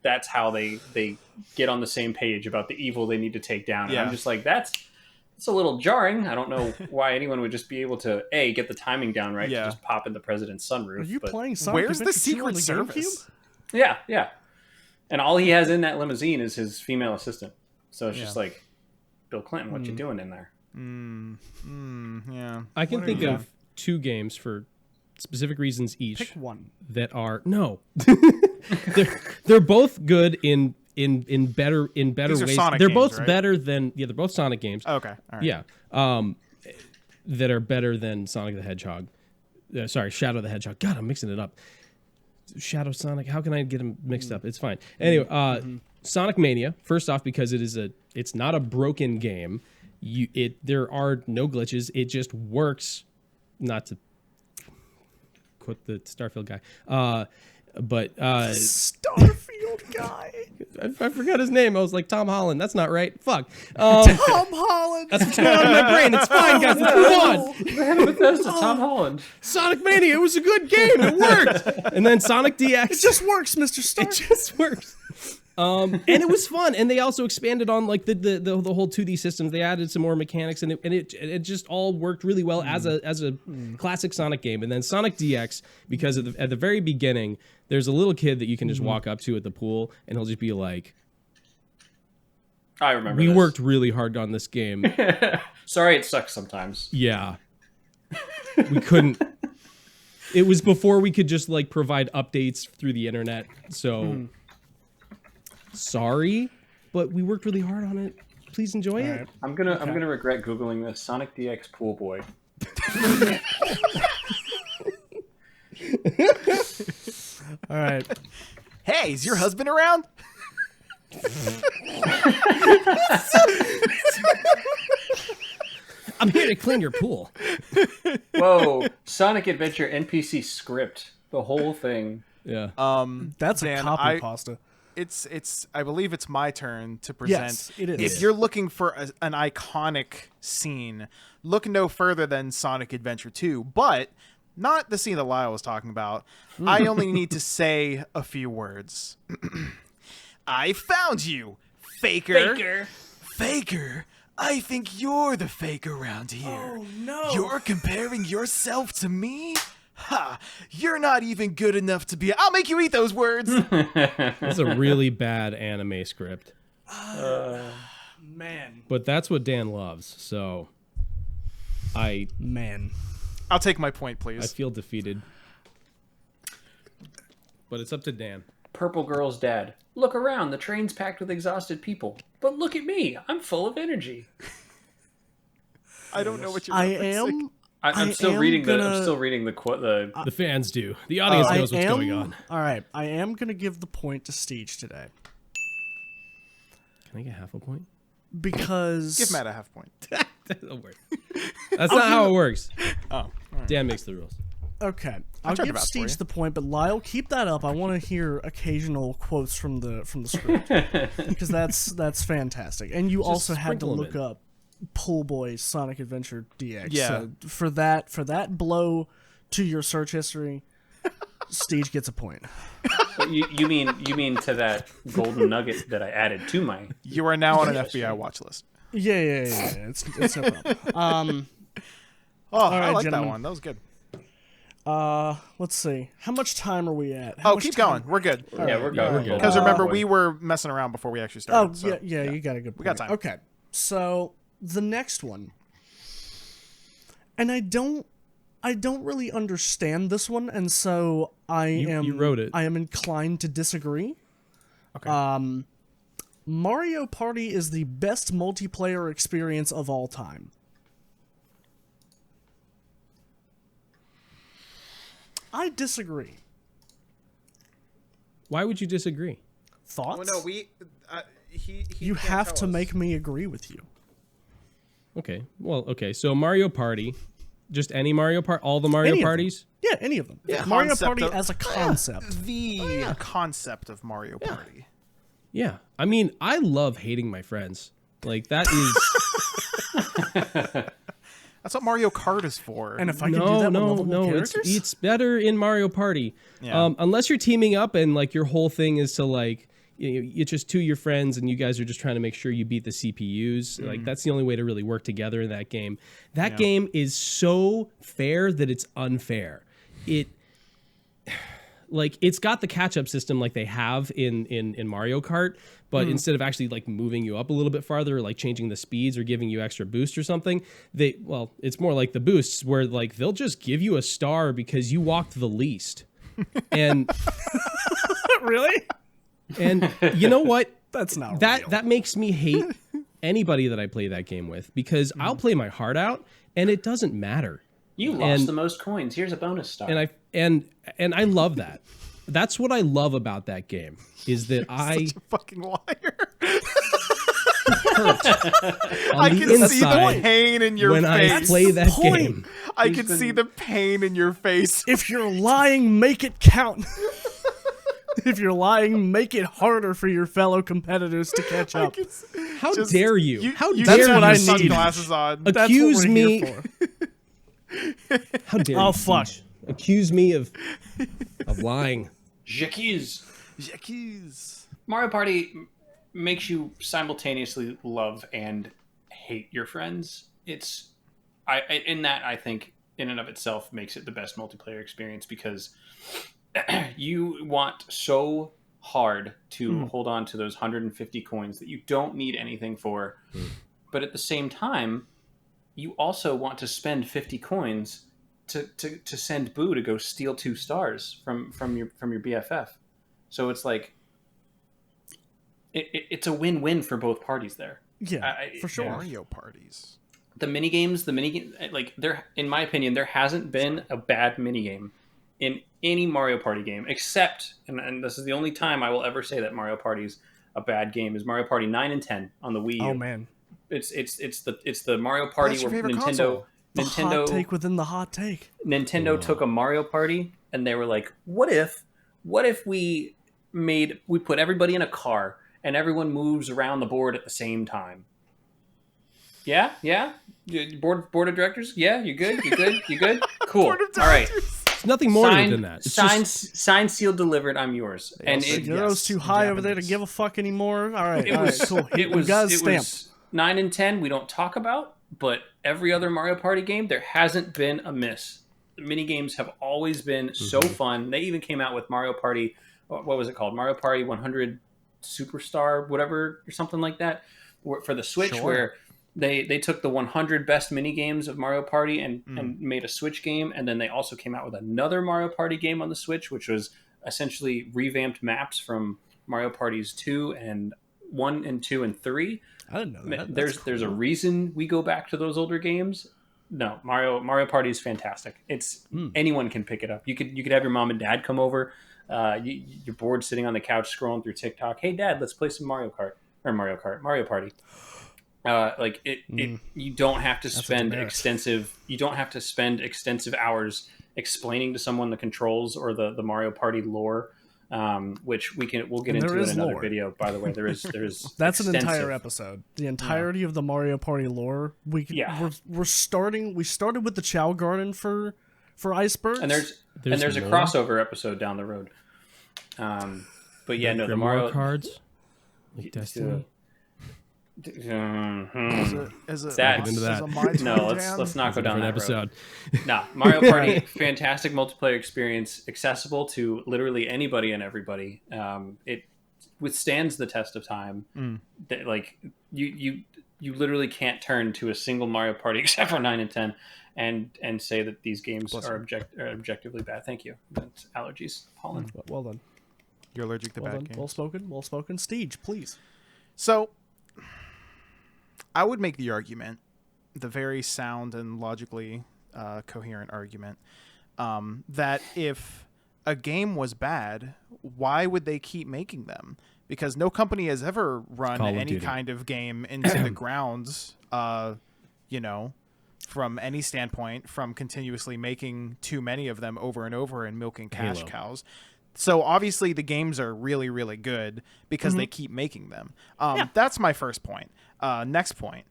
that's how they get on the same page about the evil they need to take down. And I'm just like, it's a little jarring. I don't know why anyone would just be able to get the timing down right to just pop in the president's sunroof. Are you but playing Sonic Where's the Adventure 2 on Secret the Service? GameCube? Yeah. And all he has in that limousine is his female assistant. So it's just like, Bill Clinton, what you doing in there? Yeah. I can think of two games for specific reasons each. Pick one. That are no. they're both good in better These are ways. Sonic They're games, both right? better than they're both Sonic games. Okay. All right. Yeah. That are better than Sonic the Hedgehog. Sorry, Shadow the Hedgehog. God, I'm mixing it up. Shadow Sonic. How can I get them mixed up? It's fine. Anyway, Sonic Mania. First off, because it's not a broken game. There are no glitches. It just works. Not to quote the Starfield guy, but Starfield guy. I forgot his name. I was like Tom Holland. That's not right. Fuck. Tom Holland. That's what's going on in my brain. It's fine, guys. Let's move on. Bethesda, Tom Holland. Sonic Mania. It was a good game. It worked. And then Sonic DX. It just works, Mr. Stark. It just works. And it was fun, and they also expanded on like the whole 2D systems. They added some more mechanics, and it just all worked really well as a classic Sonic game. And then Sonic DX, because at the very beginning, there's a little kid that you can just walk up to at the pool, and he'll just be like, I remember. "We this. worked really hard on this game." Sorry, it sucks sometimes. Yeah, we couldn't. It was before we could just like provide updates through the internet, so. Sorry, but we worked really hard on it. Please enjoy it. Right. I'm gonna regret googling this. Sonic DX Pool Boy. All right. Hey, is your husband around? I'm here to clean your pool. Whoa, Sonic Adventure NPC script. The whole thing. Yeah. That's a Dan, copy pasta. It's I believe it's my turn to present. Yes, it is. If you're looking for an iconic scene, look no further than Sonic Adventure 2, but not the scene that Lyle was talking about. I only need to say a few words. I found you, faker. Faker. I think you're the fake around here. Oh, no. You're comparing yourself to me? Ha! You're not even good enough to be. I'll make you eat those words. That's a really bad anime script. Man. But that's what Dan loves, so Man. I'll take my point, I please. feel defeated. But it's up to Dan. Purple Girl's dad. Look around. The train's packed with exhausted people. But look at me. I'm full of energy. I don't know what you're I referencing. am. I'm I still am reading gonna- I'm still reading the quote. The fans do. The audience knows what's going on. All right. I am going to give the point to STEEJ today. Can I get half a point? Because. Give Matt a half point. That'll work. That's not how it works. Oh, all right. Dan makes the rules. Okay. I'll tried to give vouch for you. STEEJ the point, but Lyle, keep that up. I want to hear occasional quotes from the script. Because that's fantastic. And you also had to sprinkle 'em look in. up Pool Boy Sonic Adventure DX. Yeah. So for that blow to your search history, STEEJ gets a point. But you mean to that golden nugget that I added to my. You are now on an FBI watch list. Yeah. It's no problem. Oh, I right, like gentlemen. that one. That was good. Let's see. How much time are we at? How Oh, much keep time? going. We're good. Yeah, we're going. good. Because remember, we were messing around before we actually Oh, started. so, yeah, you got a good point. We got time. Okay. So, the next one. And I don't really understand this one, and so You wrote it. I am inclined to disagree. Okay. Mario Party is the best multiplayer experience of all time. I disagree. Why would you disagree? Thoughts? Well, no, we. He You can't have tell to us. make me agree with you. Okay. Well, okay. So Mario Party, just any Mario Party, all the Mario Any of them. Parties. Yeah, any of them. Yeah. Mario Concept Party of- as a concept. The concept of Mario Party. Yeah. I mean, I love hating my friends. Like that is That's what Mario Kart is for. And if I could do that with lovable characters? It's better in Mario Party. Yeah. Unless you're teaming up and like your whole thing is to like it's just two of your friends and you guys are just trying to make sure you beat the CPUs. Like that's the only way to really work together in that game. That game is so fair that it's unfair. It's got the catch-up system like they have in Mario Kart, but instead of actually like moving you up a little bit farther or like changing the speeds or giving you extra boost or something, it's more like the boosts where like they'll just give you a star because you walked the least. And Really? and you know what? That's not real. That makes me hate anybody that I play that game with because I'll play my heart out and it doesn't matter. You lost the most coins. Here's a bonus star. And I love that. That's what I love about that game is that I Such a fucking liar. hurt on I the can see the inside pain in your when I face. play that point. game. I can see the pain in your face. If you're lying, make it count. If you're lying, make it harder for your fellow competitors to catch up. How dare you? How you dare just you? have I need. sunglasses on. That's what Accuse we're me. here for. How dare Oh, you? fuck. Siege? Accuse me of lying. J'accuse. Jackies. Mario Party makes you simultaneously love and hate your friends. I think in and of itself makes it the best multiplayer experience because you want so hard to hold on to those 150 coins that you don't need anything for. But at the same time, you also want to spend 50 coins to send Boo to go steal 2 stars from your BFF. So it's like it's a win-win for both parties there. Yeah, for sure. Mario parties. The minigame, like there, in my opinion, there hasn't been a bad minigame in any Mario Party game, except, and this is the only time I will ever say that Mario Party's a bad game, is Mario Party 9 and 10 on the Wii U. Oh man, It's the Mario Party That's your where favorite Nintendo console. the hot take within the hot take. Nintendo took a Mario Party and they were like, what if we put everybody in a car and everyone moves around the board at the same time? Yeah. Board of directors. Yeah, you good. Cool. Board of All right. directors. It's nothing more than that. It's Signed, sealed, delivered. I'm yours. And also it, yes, Zero's too high over there to Japanese. give a fuck anymore. All right, it all was right, cool. it You was got a it stamp. was 9 and 10 we don't talk about, but every other Mario Party game there hasn't been a miss. mini games have always been so fun. They even came out with Mario Party. What was it called? Mario Party 100 Superstar, whatever, or something like that, for the Switch, where they took the 100 best mini games of Mario Party and made a Switch game, and then they also came out with another Mario Party game on the Switch, which was essentially revamped maps from Mario Parties 2 and 1 and 2 and 3. I didn't know that. There's a reason we go back to those older games. No, Mario Party is fantastic. It's anyone can pick it up. You could have your mom and dad come over. You're bored sitting on the couch scrolling through TikTok. Hey, Dad, let's play some Mario Party. You don't have to spend extensive hours explaining to someone the controls or the Mario Party lore, which we'll get into in another video. By the way, there is that's an entire episode. The entirety of the Mario Party lore. We started with the Chow Garden for icebergs, and there's a crossover episode down the road. But yeah, no, the Mario cards, like Destiny. Is it No, let's not go down that episode. No, Mario Party, fantastic multiplayer experience, accessible to literally anybody and everybody. It withstands the test of time. Like you literally can't turn to a single Mario Party except for 9 and 10 and say that these games are objectively bad. Thank you. That's allergies. Pollen. Well done. You're allergic to bad games. Well spoken. STEEJ, please. So, I would make the argument, the very sound and logically coherent argument, that if a game was bad, why would they keep making them? Because no company has ever run any kind of game into the grounds, from any standpoint, from continuously making too many of them over and over and milking cash cows. So obviously the games are really, really good because they keep making them. That's my first point. Next point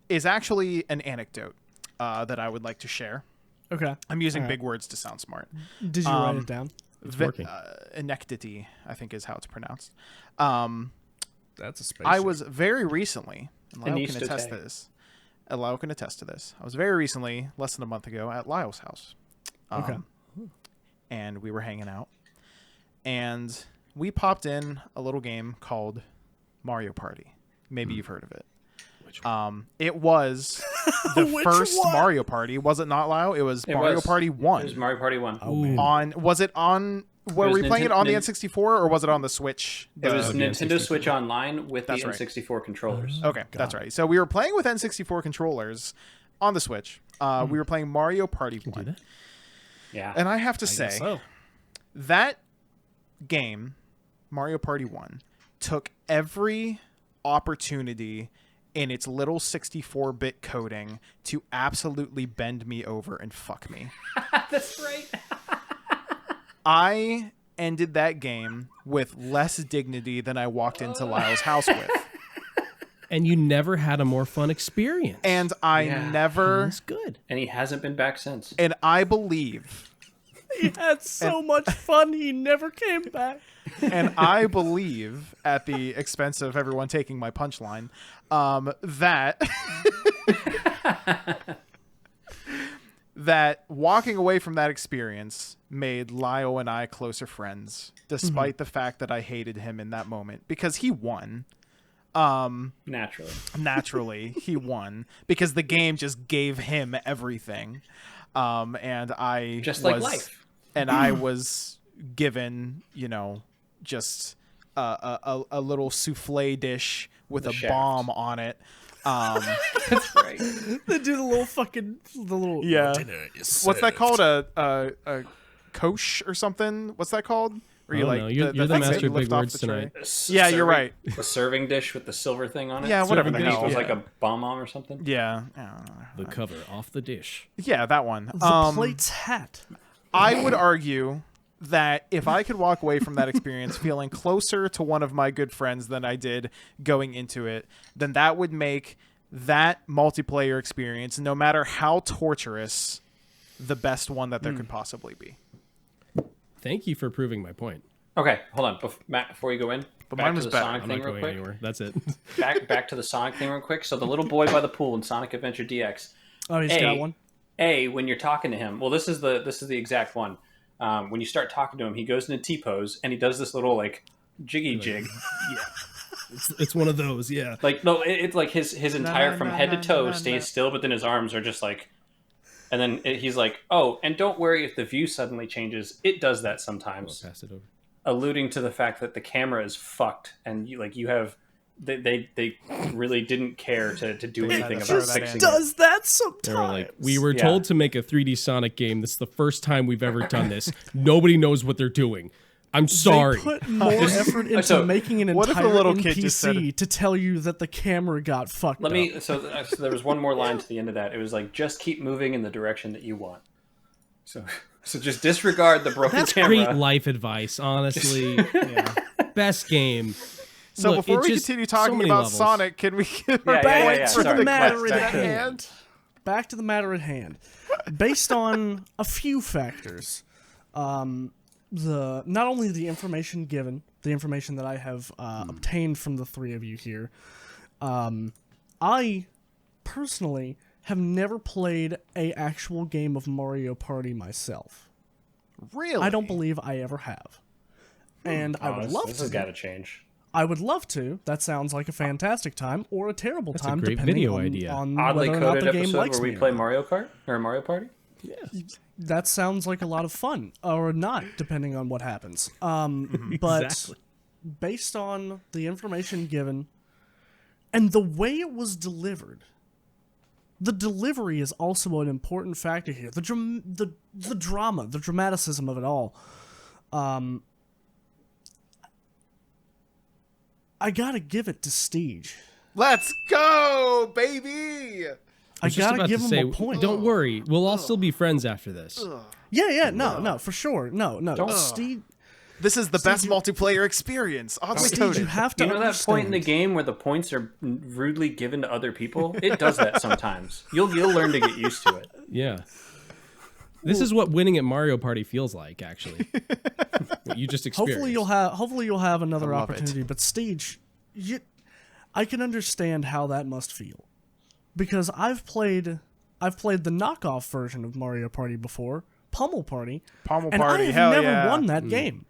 is actually an anecdote that I would like to share. Okay. I'm using big words to sound smart. Did you write it down? It's working. Anecdote, I think is how it's pronounced. That's a space. I was very recently, and Lyle can attest to this. Lyle can attest to this. I was very recently, less than a month ago, at Lyle's house. Okay. And we were hanging out. And we popped in a little game called Mario Party. Maybe you've heard of it. It was the first Mario Party. Was it not, Lyle? It was Mario Party 1. It was Mario Party 1. Were we playing it on the N64 or was it on the Switch? It was Nintendo Switch Online with the N64 controllers. Okay, that's right. So we were playing with N64 controllers on the Switch. We were playing Mario Party 1. Yeah. And I have to say, that game, Mario Party 1, took every opportunity in its little 64-bit coding to absolutely bend me over and fuck me. That's right. I ended that game with less dignity than I walked into Lyle's house with. And you never had a more fun experience. And I never... That's good. And he hasn't been back since. And I believe... He had so much fun, he never came back. And I believe, at the expense of everyone taking my punchline, that that walking away from that experience made Lyle and I closer friends, despite the fact that I hated him in that moment because he won. Naturally, he won because the game just gave him everything. And I like life. And I was given, just a little souffle dish with a bomb on it. That's right. They do the little dinner is What's that called? A kosh or something? What's that called? Where you you're the master of big words tonight. Yeah, you're right. The serving dish with the silver thing on it. Yeah, whatever the hell. It was like a bomb or something. Yeah. The cover off the dish. Yeah, that one. The plate's hat. I would argue that if I could walk away from that experience feeling closer to one of my good friends than I did going into it, then that would make that multiplayer experience, no matter how torturous, the best one that there could possibly be. Thank you for proving my point. Okay, hold on, Matt. Before you go in, but mine was better. Sonic thing real quick. Anywhere. That's it. back to the Sonic thing real quick. So the little boy by the pool in Sonic Adventure DX. Oh, he's got one. when you're talking to him, well, this is the exact one. When you start talking to him, he goes into T-pose and he does this little like jiggy jig. Yeah, it's one of those. Yeah, Like no, it's like his entire from head to toe stays still, but then his arms are just like, and then he's like, oh, and don't worry if the view suddenly changes. It does that sometimes. I'll pass it over. Alluding to the fact that the camera is fucked and you have they really didn't care to do anything about just fixing it. Does that They were sometimes? like, we were Yeah. told to make a 3D Sonic game. This is the first time we've ever done this. Nobody knows what they're doing. I'm sorry. They put more effort into So, making an what if entire the little kid just NPC said- to tell you that the camera got fucked Let up. me. So there was one more line to the end of that. It was like, just keep moving in the direction that you want. So just disregard the broken That's camera. great life advice, honestly. Yeah. Best game. So Look, before it's we just continue so talking many about levels. Sonic, can we get Yeah, Back to sorry. the matter Back at to hand. Back to the matter at hand. Based on a few factors, the not only the information given, the information that I have obtained from the three of you here, I personally have never played a actual game of Mario Party myself. Really? I don't believe I ever have, and I would love This to. has got to change. I would love to. That sounds like a fantastic time or a terrible That's a time, great depending video on, idea. on Oddly whether or not coded the game episode likes where we me. or play not. Mario Kart or Mario Party. That sounds like a lot of fun, or not, depending on what happens. But Exactly. based on the information given and the way it was delivered, the delivery is also an important factor here. The drama, the dramaticism of it all. I gotta give it to STEEJ. Let's go, baby. I was just gotta about give to him say, a point. don't worry, we'll all still be friends after this. Yeah, no, for sure. No. Don't- STEEJ, This is the best multiplayer experience. Oddly STEEJ, coded. you have to You know that point in the understand. game where the points are rudely given to other people? It does that sometimes. You'll learn to get used to it. Yeah. This is what winning at Mario Party feels like, actually. What you just experienced. Hopefully you'll have another I love it. opportunity. But STEEJ, I can understand how that must feel, because I've played the knockoff version of Mario Party before, Pummel Party, Pummel and Party, I have hell never yeah. won that game.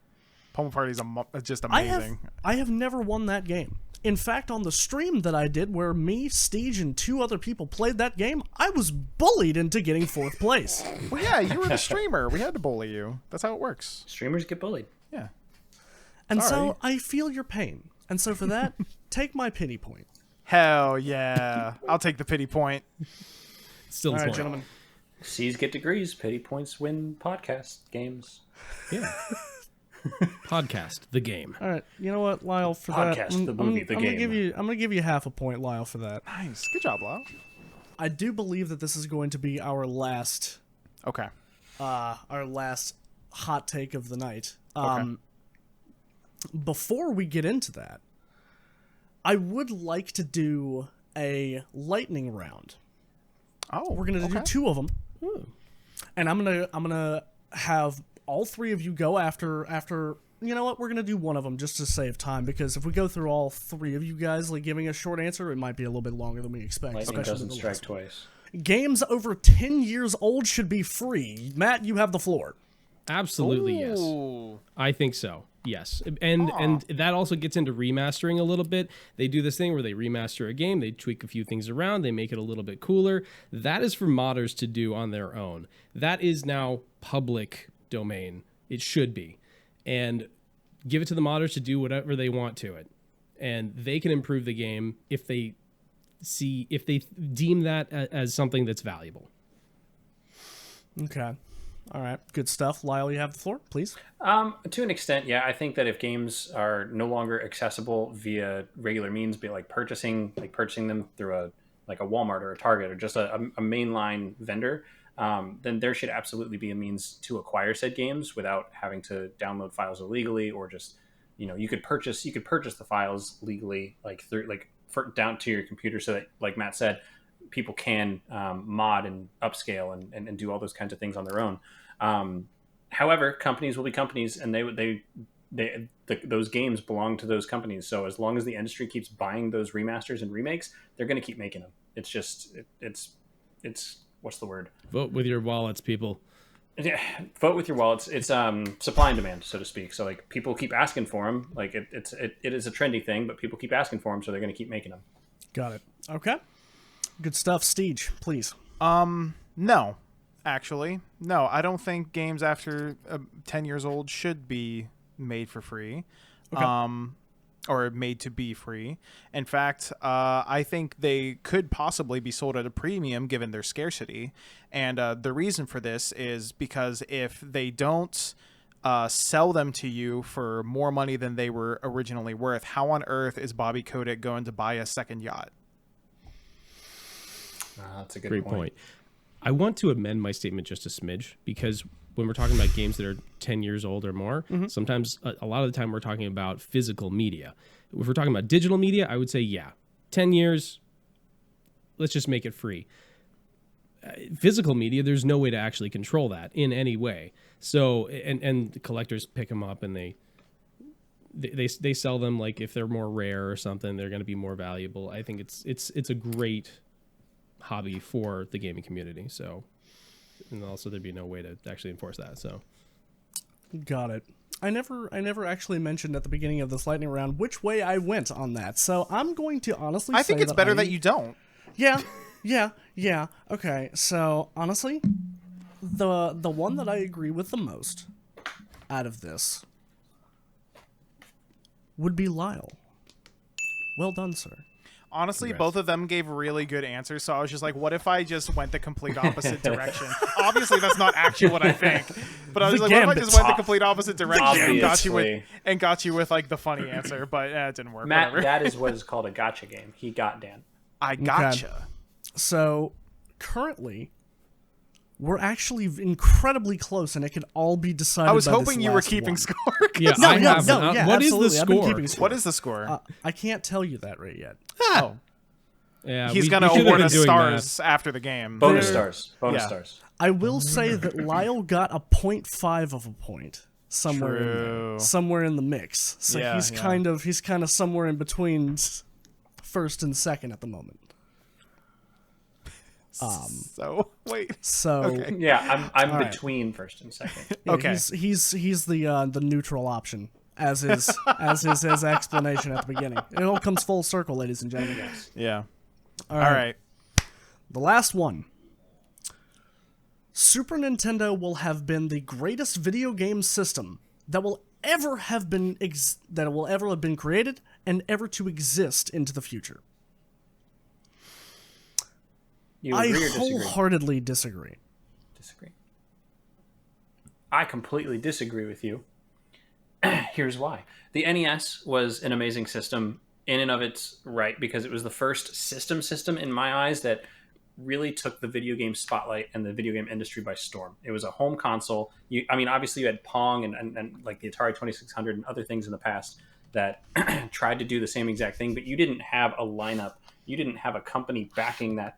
Pummel Party's just I amazing. have never won that game. In fact, on the stream that I did, where me, STEEJ, and two other people played that game, I was bullied into getting 4th place. Well, yeah, you were the streamer. We had to bully you. That's how it works. Streamers get bullied. Yeah. And Sorry. so I feel your pain. And so for that, take my pity point. Hell yeah. I'll take the pity point. Still All right, point. gentlemen. C's get degrees. Pity points win podcast games. Yeah. Podcast, the game. All right, you know what, Lyle? For that, Podcast, the movie, the game. I'm gonna give you half a point, Lyle, for that. Nice. Good job, Lyle. I do believe that this is going to be our last Okay. hot take of the night. Okay. Before we get into that, I would like to do a lightning round. Oh, We're gonna do okay. 2 of them, and I'm gonna have all 3 of you go after. You know what? We're gonna do one of them just to save time, because if we go through all 3 of you guys like giving a short answer, it might be a little bit longer than we expect. Lightning especially doesn't the strike last one. twice. Games over 10 years old should be free. Matt, you have the floor. Absolutely, yes. Ooh. I think so. Yes. And that also gets into remastering a little bit. They do this thing where they remaster a game, they tweak a few things around, they make it a little bit cooler. That is for modders to do on their own. That is now public domain. It should be. And give it to the modders to do whatever they want to it. And they can improve the game if they deem that as something that's valuable. Okay. All right. Good stuff. Lyle, you have the floor, please. To an extent, yeah. I think that if games are no longer accessible via regular means, be it like purchasing them through a Walmart or a Target or just a mainline vendor, then there should absolutely be a means to acquire said games without having to download files illegally, or just, you could purchase the files legally, down to your computer, so that, like Matt said, people can mod and upscale and do all those kinds of things on their own. However, companies will be companies, and those games belong to those companies. So as long as the industry keeps buying those remasters and remakes, they're going to keep making them. It's just it's what's the word? Vote with your wallets, people. Yeah, vote with your wallets. It's supply and demand, so to speak. So like people keep asking for them. Like it is a trendy thing, but people keep asking for them, so they're going to keep making them. Got it. Okay. Good stuff. STEEJ, please. No, actually, no. I don't think games after 10 years old should be made for free. Okay. Or made to be free. In fact, I think they could possibly be sold at a premium given their scarcity. And the reason for this is because if they don't sell them to you for more money than they were originally worth, how on earth is Bobby Kotick going to buy a second yacht? That's a good Great point. I want to amend my statement just a smidge, because when we're talking about games that are 10 years old or more, sometimes a lot of the time we're talking about physical media. If we're talking about digital media, I would say, yeah, 10 years, let's just make it free. Physical media, there's no way to actually control that in any way. So, and the collectors pick them up and they sell them, like if they're more rare or something, they're going to be more valuable. I think it's a great hobby for the gaming community. So, and also there'd be no way to actually enforce that. So, Got it. I never actually mentioned at the beginning of this lightning round which way I went on that. So I'm going to honestly I think say it's better that you don't. Yeah. Okay. So honestly, the one that I agree with the most out of this would be LYLE. Well done, sir. Honestly, Congrats. both of them gave really good answers, so I was just like, what if I just went the complete opposite direction? Obviously, that's not actually what I think. But I was The like, what if I gambit. just went the complete opposite direction Obviously. and got you with like the funny answer, but it didn't work. Matt, Whatever. that is what is called a gotcha game. He got Dan. I gotcha. So currently, we're actually incredibly close, and it could all be decided. I was by this hoping you were last keeping one. score. yeah, No, I no, have. no, yeah, what is the absolutely. I've been score? keeping score. What is the score? I can't tell you that right yet. Oh, Yeah, he's we gonna should have award been us doing stars after the game. Bonus There- stars. Bonus yeah. stars. I will say that LYLE got a 0.5 of a point somewhere in True. there, somewhere in the mix. So Yeah, he's yeah. kind of somewhere in between first and second at the moment. So wait. So Okay. Yeah, I'm All right. between first and second. yeah, Okay. he's the neutral option, as is his explanation at the beginning. It all comes full circle, ladies and gentlemen. Yeah. All All right. The last one. Super Nintendo will have been the greatest video game system that will ever have been created and ever to exist into the future. You I agree or disagree? wholeheartedly disagree. Disagree. I completely disagree with you. Here's why. The NES was an amazing system in and of its right, because it was the first system in my eyes that really took the video game spotlight and the video game industry by storm. It was a home console. Obviously you had Pong and like the Atari 2600 and other things in the past that tried to do the same exact thing, but you didn't have a lineup. You didn't have a company backing that,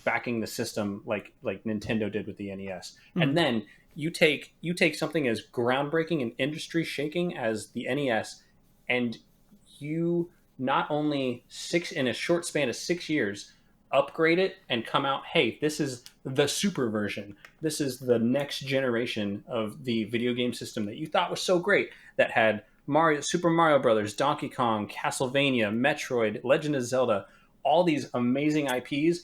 backing the system like Nintendo did with the NES. And then you take something as groundbreaking and industry shaking as the NES, and you not only in a short span of 6 years upgrade it and come out, hey, this is the super version. This is the next generation of the video game system that you thought was so great, that had Super Mario Brothers, Donkey Kong, Castlevania, Metroid, Legend of Zelda, all these amazing IPs.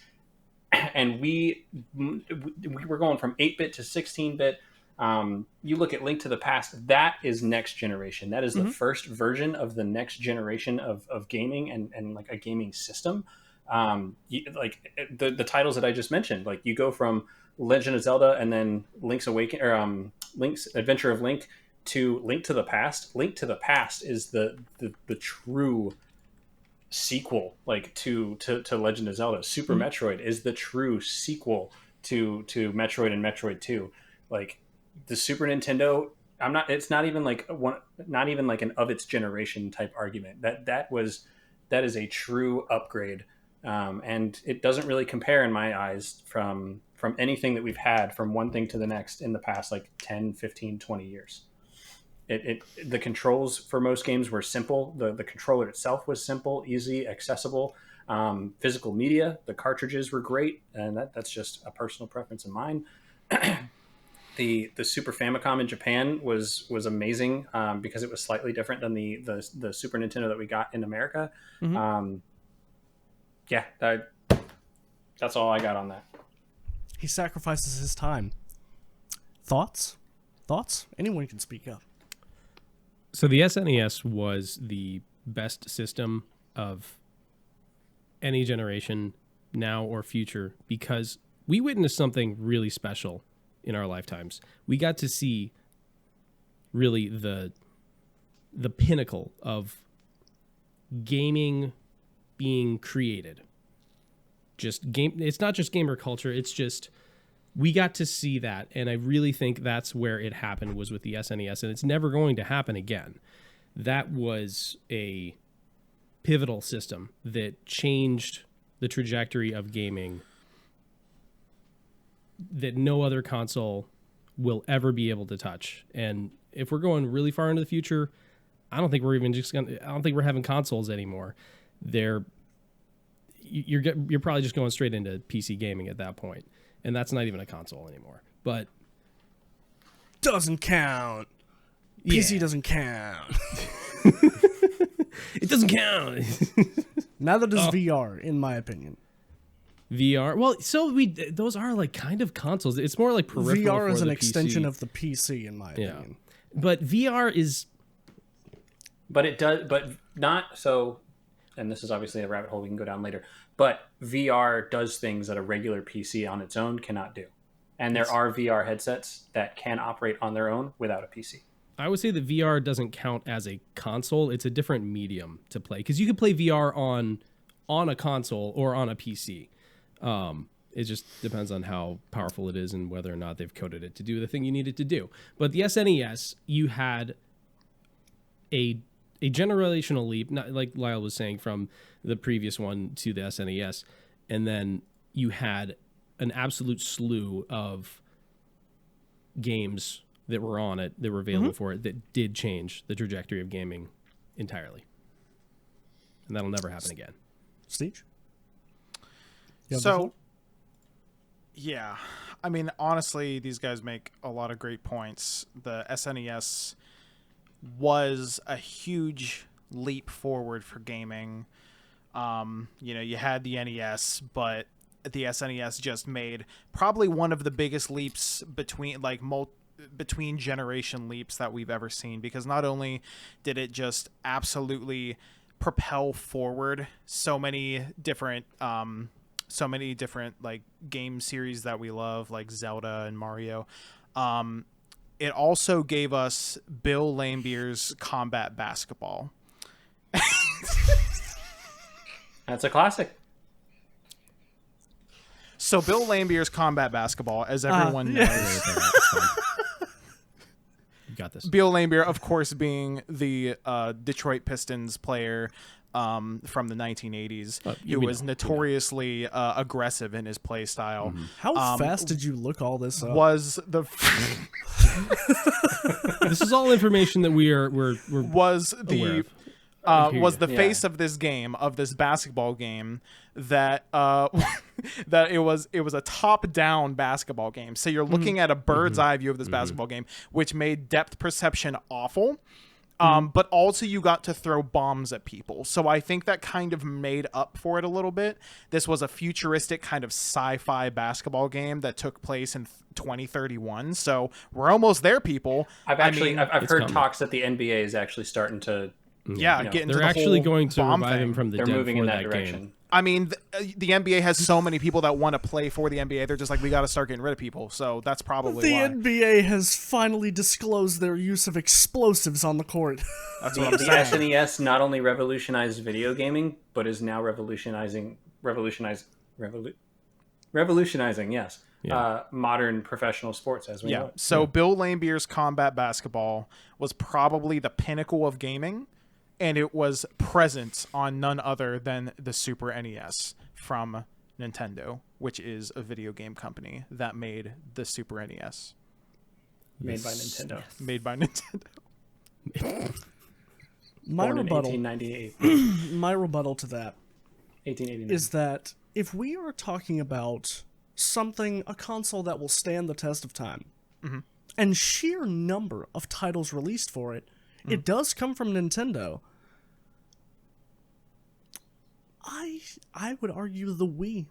And we were going from 8-bit to 16-bit. You look at Link to the Past, that is next generation. That is the first version of the next generation of gaming and like a gaming system. The titles that I just mentioned, like you go from Legend of Zelda and then Link's Adventure of Link to Link to the Past. Link to the Past is the true sequel, like to Legend of Zelda. Super Metroid is the true sequel to Metroid and Metroid 2. Like the Super Nintendo, it's not even like an of its generation type argument. That is a true upgrade. And it doesn't really compare in my eyes from anything that we've had from one thing to the next in the past like 10, 15, 20 years. The controls for most games were simple. The controller itself was simple, easy, accessible. Physical media, the cartridges were great, and that's just a personal preference of mine. The Super Famicom in Japan was amazing because it was slightly different than the Super Nintendo that we got in America. Yeah, that's all I got on that. He sacrifices his time. Thoughts? Anyone can speak up. So the SNES was the best system of any generation, now or future, because we witnessed something really special in our lifetimes. We got to see really the pinnacle of gaming being created. It's not just gamer culture, it's just we got to see that, and I really think that's where it happened, was with the SNES, and it's never going to happen again. That was a pivotal system that changed the trajectory of gaming that no other console will ever be able to touch. And if we're going really far into the future, I don't think we're having consoles anymore. You're probably just going straight into PC gaming at that point. And that's not even a console anymore. But doesn't count. PC doesn't count. It doesn't count. Neither does VR, in my opinion. VR, well, so those are like kind of consoles. It's more like peripheral. VR is for an the extension PC. of the PC, in my opinion. But VR is, but it does, but not so. And this is obviously a rabbit hole we can go down later. But VR does things that a regular PC on its own cannot do. And there are VR headsets that can operate on their own without a PC. I would say that VR doesn't count as a console. It's a different medium to play, because you can play VR on a console or on a PC. It just depends on how powerful it is and whether or not they've coded it to do the thing you need it to do. But the SNES, you had a generational leap, not like Lyle was saying, from the previous one to the SNES, and then you had an absolute slew of games that were on it, that were available for it, that did change the trajectory of gaming entirely. And that'll never happen again. STEEJ? So, yeah. I mean, honestly, these guys make a lot of great points. The SNES was a huge leap forward for gaming. You had the NES, but the SNES just made probably one of the biggest leaps between generation leaps that we've ever seen, because not only did it just absolutely propel forward so many different like game series that we love, like Zelda and Mario, it also gave us Bill Lamber's Combat Basketball. That's a classic. So Bill Lamber's Combat Basketball, as everyone knows, You got this. Bill Laimbeer, of course, being the Detroit Pistons player from the 1980s, who was notoriously aggressive in his play style. How fast did you look all this up? Was the This is all information that we're was aware the of. was the face of this game, of this basketball game, that that it was a top-down basketball game. So you're looking at a bird's eye view of this basketball game, which made depth perception awful. But also you got to throw bombs at people. So I think that kind of made up for it a little bit. This was a futuristic kind of sci-fi basketball game that took place in 2031. So we're almost there, people. I've heard coming. talks that the NBA is actually starting to. Get into they're the actually whole going to bomb revive thing. him from the They're dead moving for in that that direction. game. I mean, the NBA has so many people that want to play for the NBA. They're just like, we got to start getting rid of people. So that's probably The why. NBA has finally disclosed their use of explosivs on the court. That's The, what I'm the saying. SNES not only revolutionized video gaming, but is now revolutionizing, yes, modern professional sports as we know it. So Bill Lamber's Combat Basketball was probably the pinnacle of gaming, and it was present on none other than the Super NES from Nintendo, which is a video game company that made the Super NES. Made by Nintendo. Made by Nintendo. My Born in rebuttal, 1898. my rebuttal to that 1889. is that if we are talking about a console that will stand the test of time, and sheer number of titles released for it, it does come from Nintendo. I would argue the Wii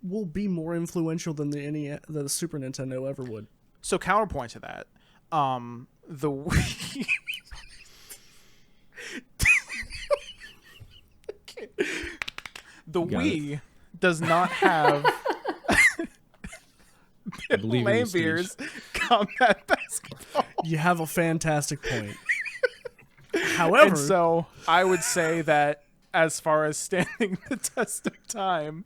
will be more influential than the Super Nintendo ever would. So counterpoint to that, the Wii. The Wii does not have I believe in you, STEEJ. Lambier's combat basketball. You have a fantastic point. However, And so I would say that as far as standing the test of time,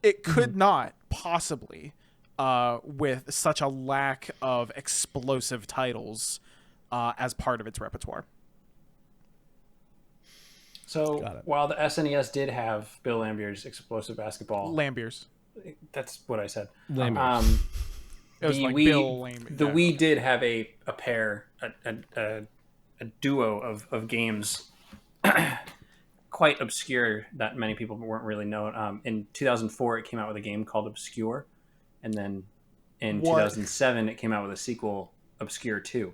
it could not possibly, with such a lack of explosive titles as part of its repertoire. So while the SNES did have Bill Lambier's explosive basketball, Lambier's. that's what I said. Lambier. It was The like Wii, Bill Lambier. the Wii did have a duo of games quite obscure that many people weren't really known. In 2004, it came out with a game called Obscure, and then in 2007, it came out with a sequel, Obscure 2.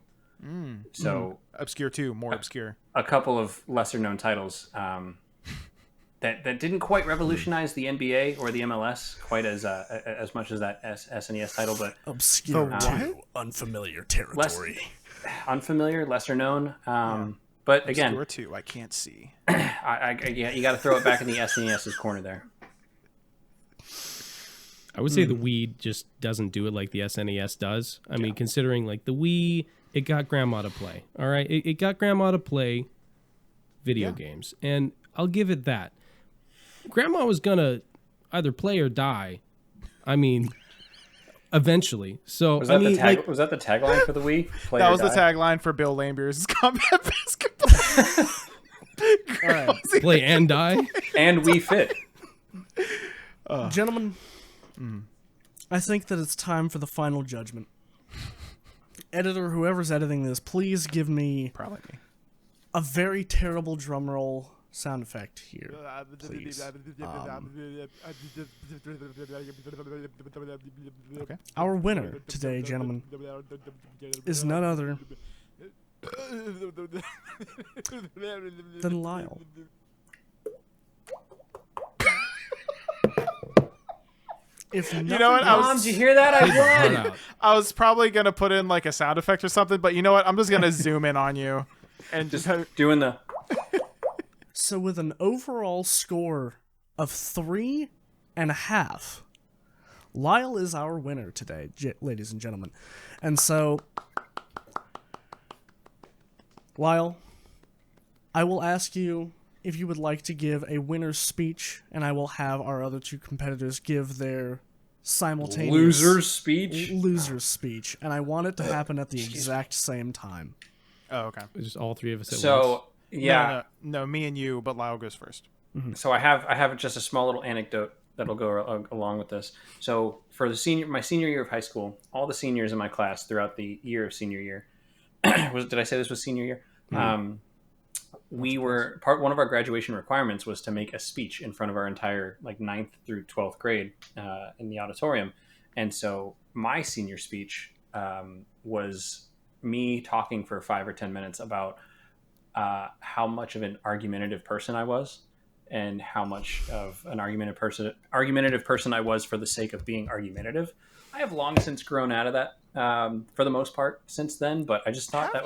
So Obscure 2, more obscure. a couple of lesser known titles that didn't quite revolutionize the NBA or the MLS quite as much as that SNES title, but obscure to unfamiliar territory. unfamiliar, lesser known. But again, Obscure 2, I can't see. yeah, you got to throw it back in the SNES's corner there. I would say the Wii just doesn't do it like the SNES does. I mean, considering like the Wii, it got grandma to play. All right, it got grandma to play video games, and I'll give it that. Grandma was gonna either play or die. I mean, eventually. So Was that I mean, was that the tagline for the Wii? Play That or was the die? tagline for Bill Lambier's combat basketball. All right, play and die. And Wii Fit. gentlemen, I think that it's time for the final judgment. Editor, whoever's editing this, please give me Probably me. a very terrible drum roll sound effect here, please. Okay. Our winner today, gentlemen, is none other than Lyle. If You know what? Mom, did you hear that? I won. Cut out. I was probably gonna put in like a sound effect or something, but you know what? I'm just gonna zoom in on you and Just doing the. So with an overall score of 3.5, Lyle is our winner today, ladies and gentlemen. And so, Lyle, I will ask you if you would like to give a winner's speech, and I will have our other two competitors give their simultaneous Loser's speech? loser's speech, and I want it to happen at the exact same time. Oh, okay. Just all three of us at once. So, yeah. No, me and you, but Lyle goes first. So I have just a small little anecdote that'll go along with this. So for my senior year of high school, all the seniors in my class throughout the year of senior year, did I say this was senior year? We were one of our graduation requirements was to make a speech in front of our entire like 9th through 12th grade in the auditorium. And so my senior speech was me talking for 5 or 10 minutes about how much of an argumentative person I was, and how much of an argumentative person I was for the sake of being argumentative. I have long since grown out of that for the most part since then, but I just thought that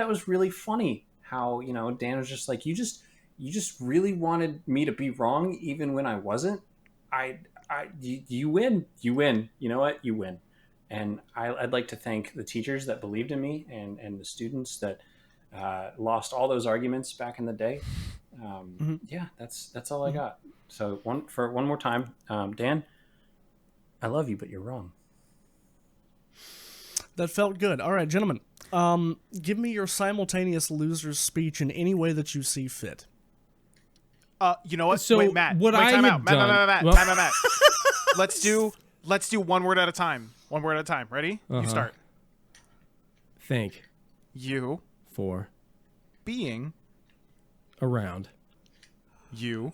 was really funny. How, you know, Dan was just like, you just really wanted me to be wrong even when I wasn't. You win. You know what? You win. And I'd like to thank the teachers that believed in me and the students that lost all those arguments back in the day. Yeah, that's all I got. So one more time, Dan, I love you, but you're wrong. That felt good. All right, gentlemen. Give me your simultaneous loser's speech in any way that you see fit. You know what? So Wait, Matt. what Wait, I time had out. done- Matt. well- Matt. Let's do one word at a time. One word at a time. Ready? You start. Thank You for being around. You.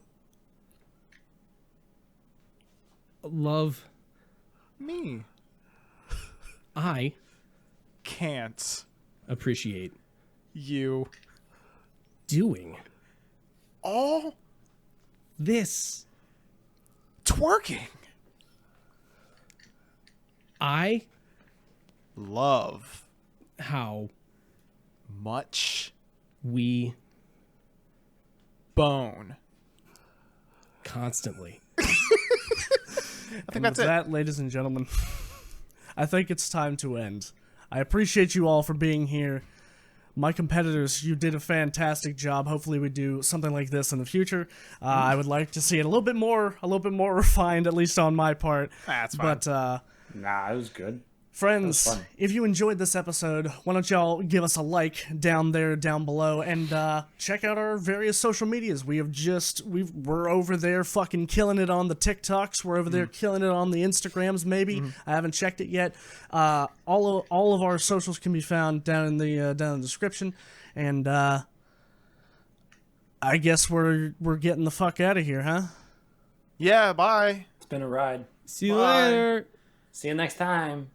Love. Me. I Can't. appreciate You. doing All this. twerking. I Love. how Much. we Bone. constantly. I think that's With it. that, ladies and gentlemen, I think it's time to end. I appreciate you all for being here. My competitors, you did a fantastic job. Hopefully we do something like this in the future. I would like to see it a little bit more refined, at least on my part. That's fine. But Nah, it was good. friends, That was fun. if you enjoyed this episode, why don't y'all give us a like down below, and check out our various social medias. We're over there fucking killing it on the TikToks. We're over there killing it on the Instagrams. Maybe I haven't checked it yet. All of our socials can be found down in the description, and I guess we're getting the fuck out of here, huh? Yeah, bye. It's been a ride. See you Bye. later. See you next time.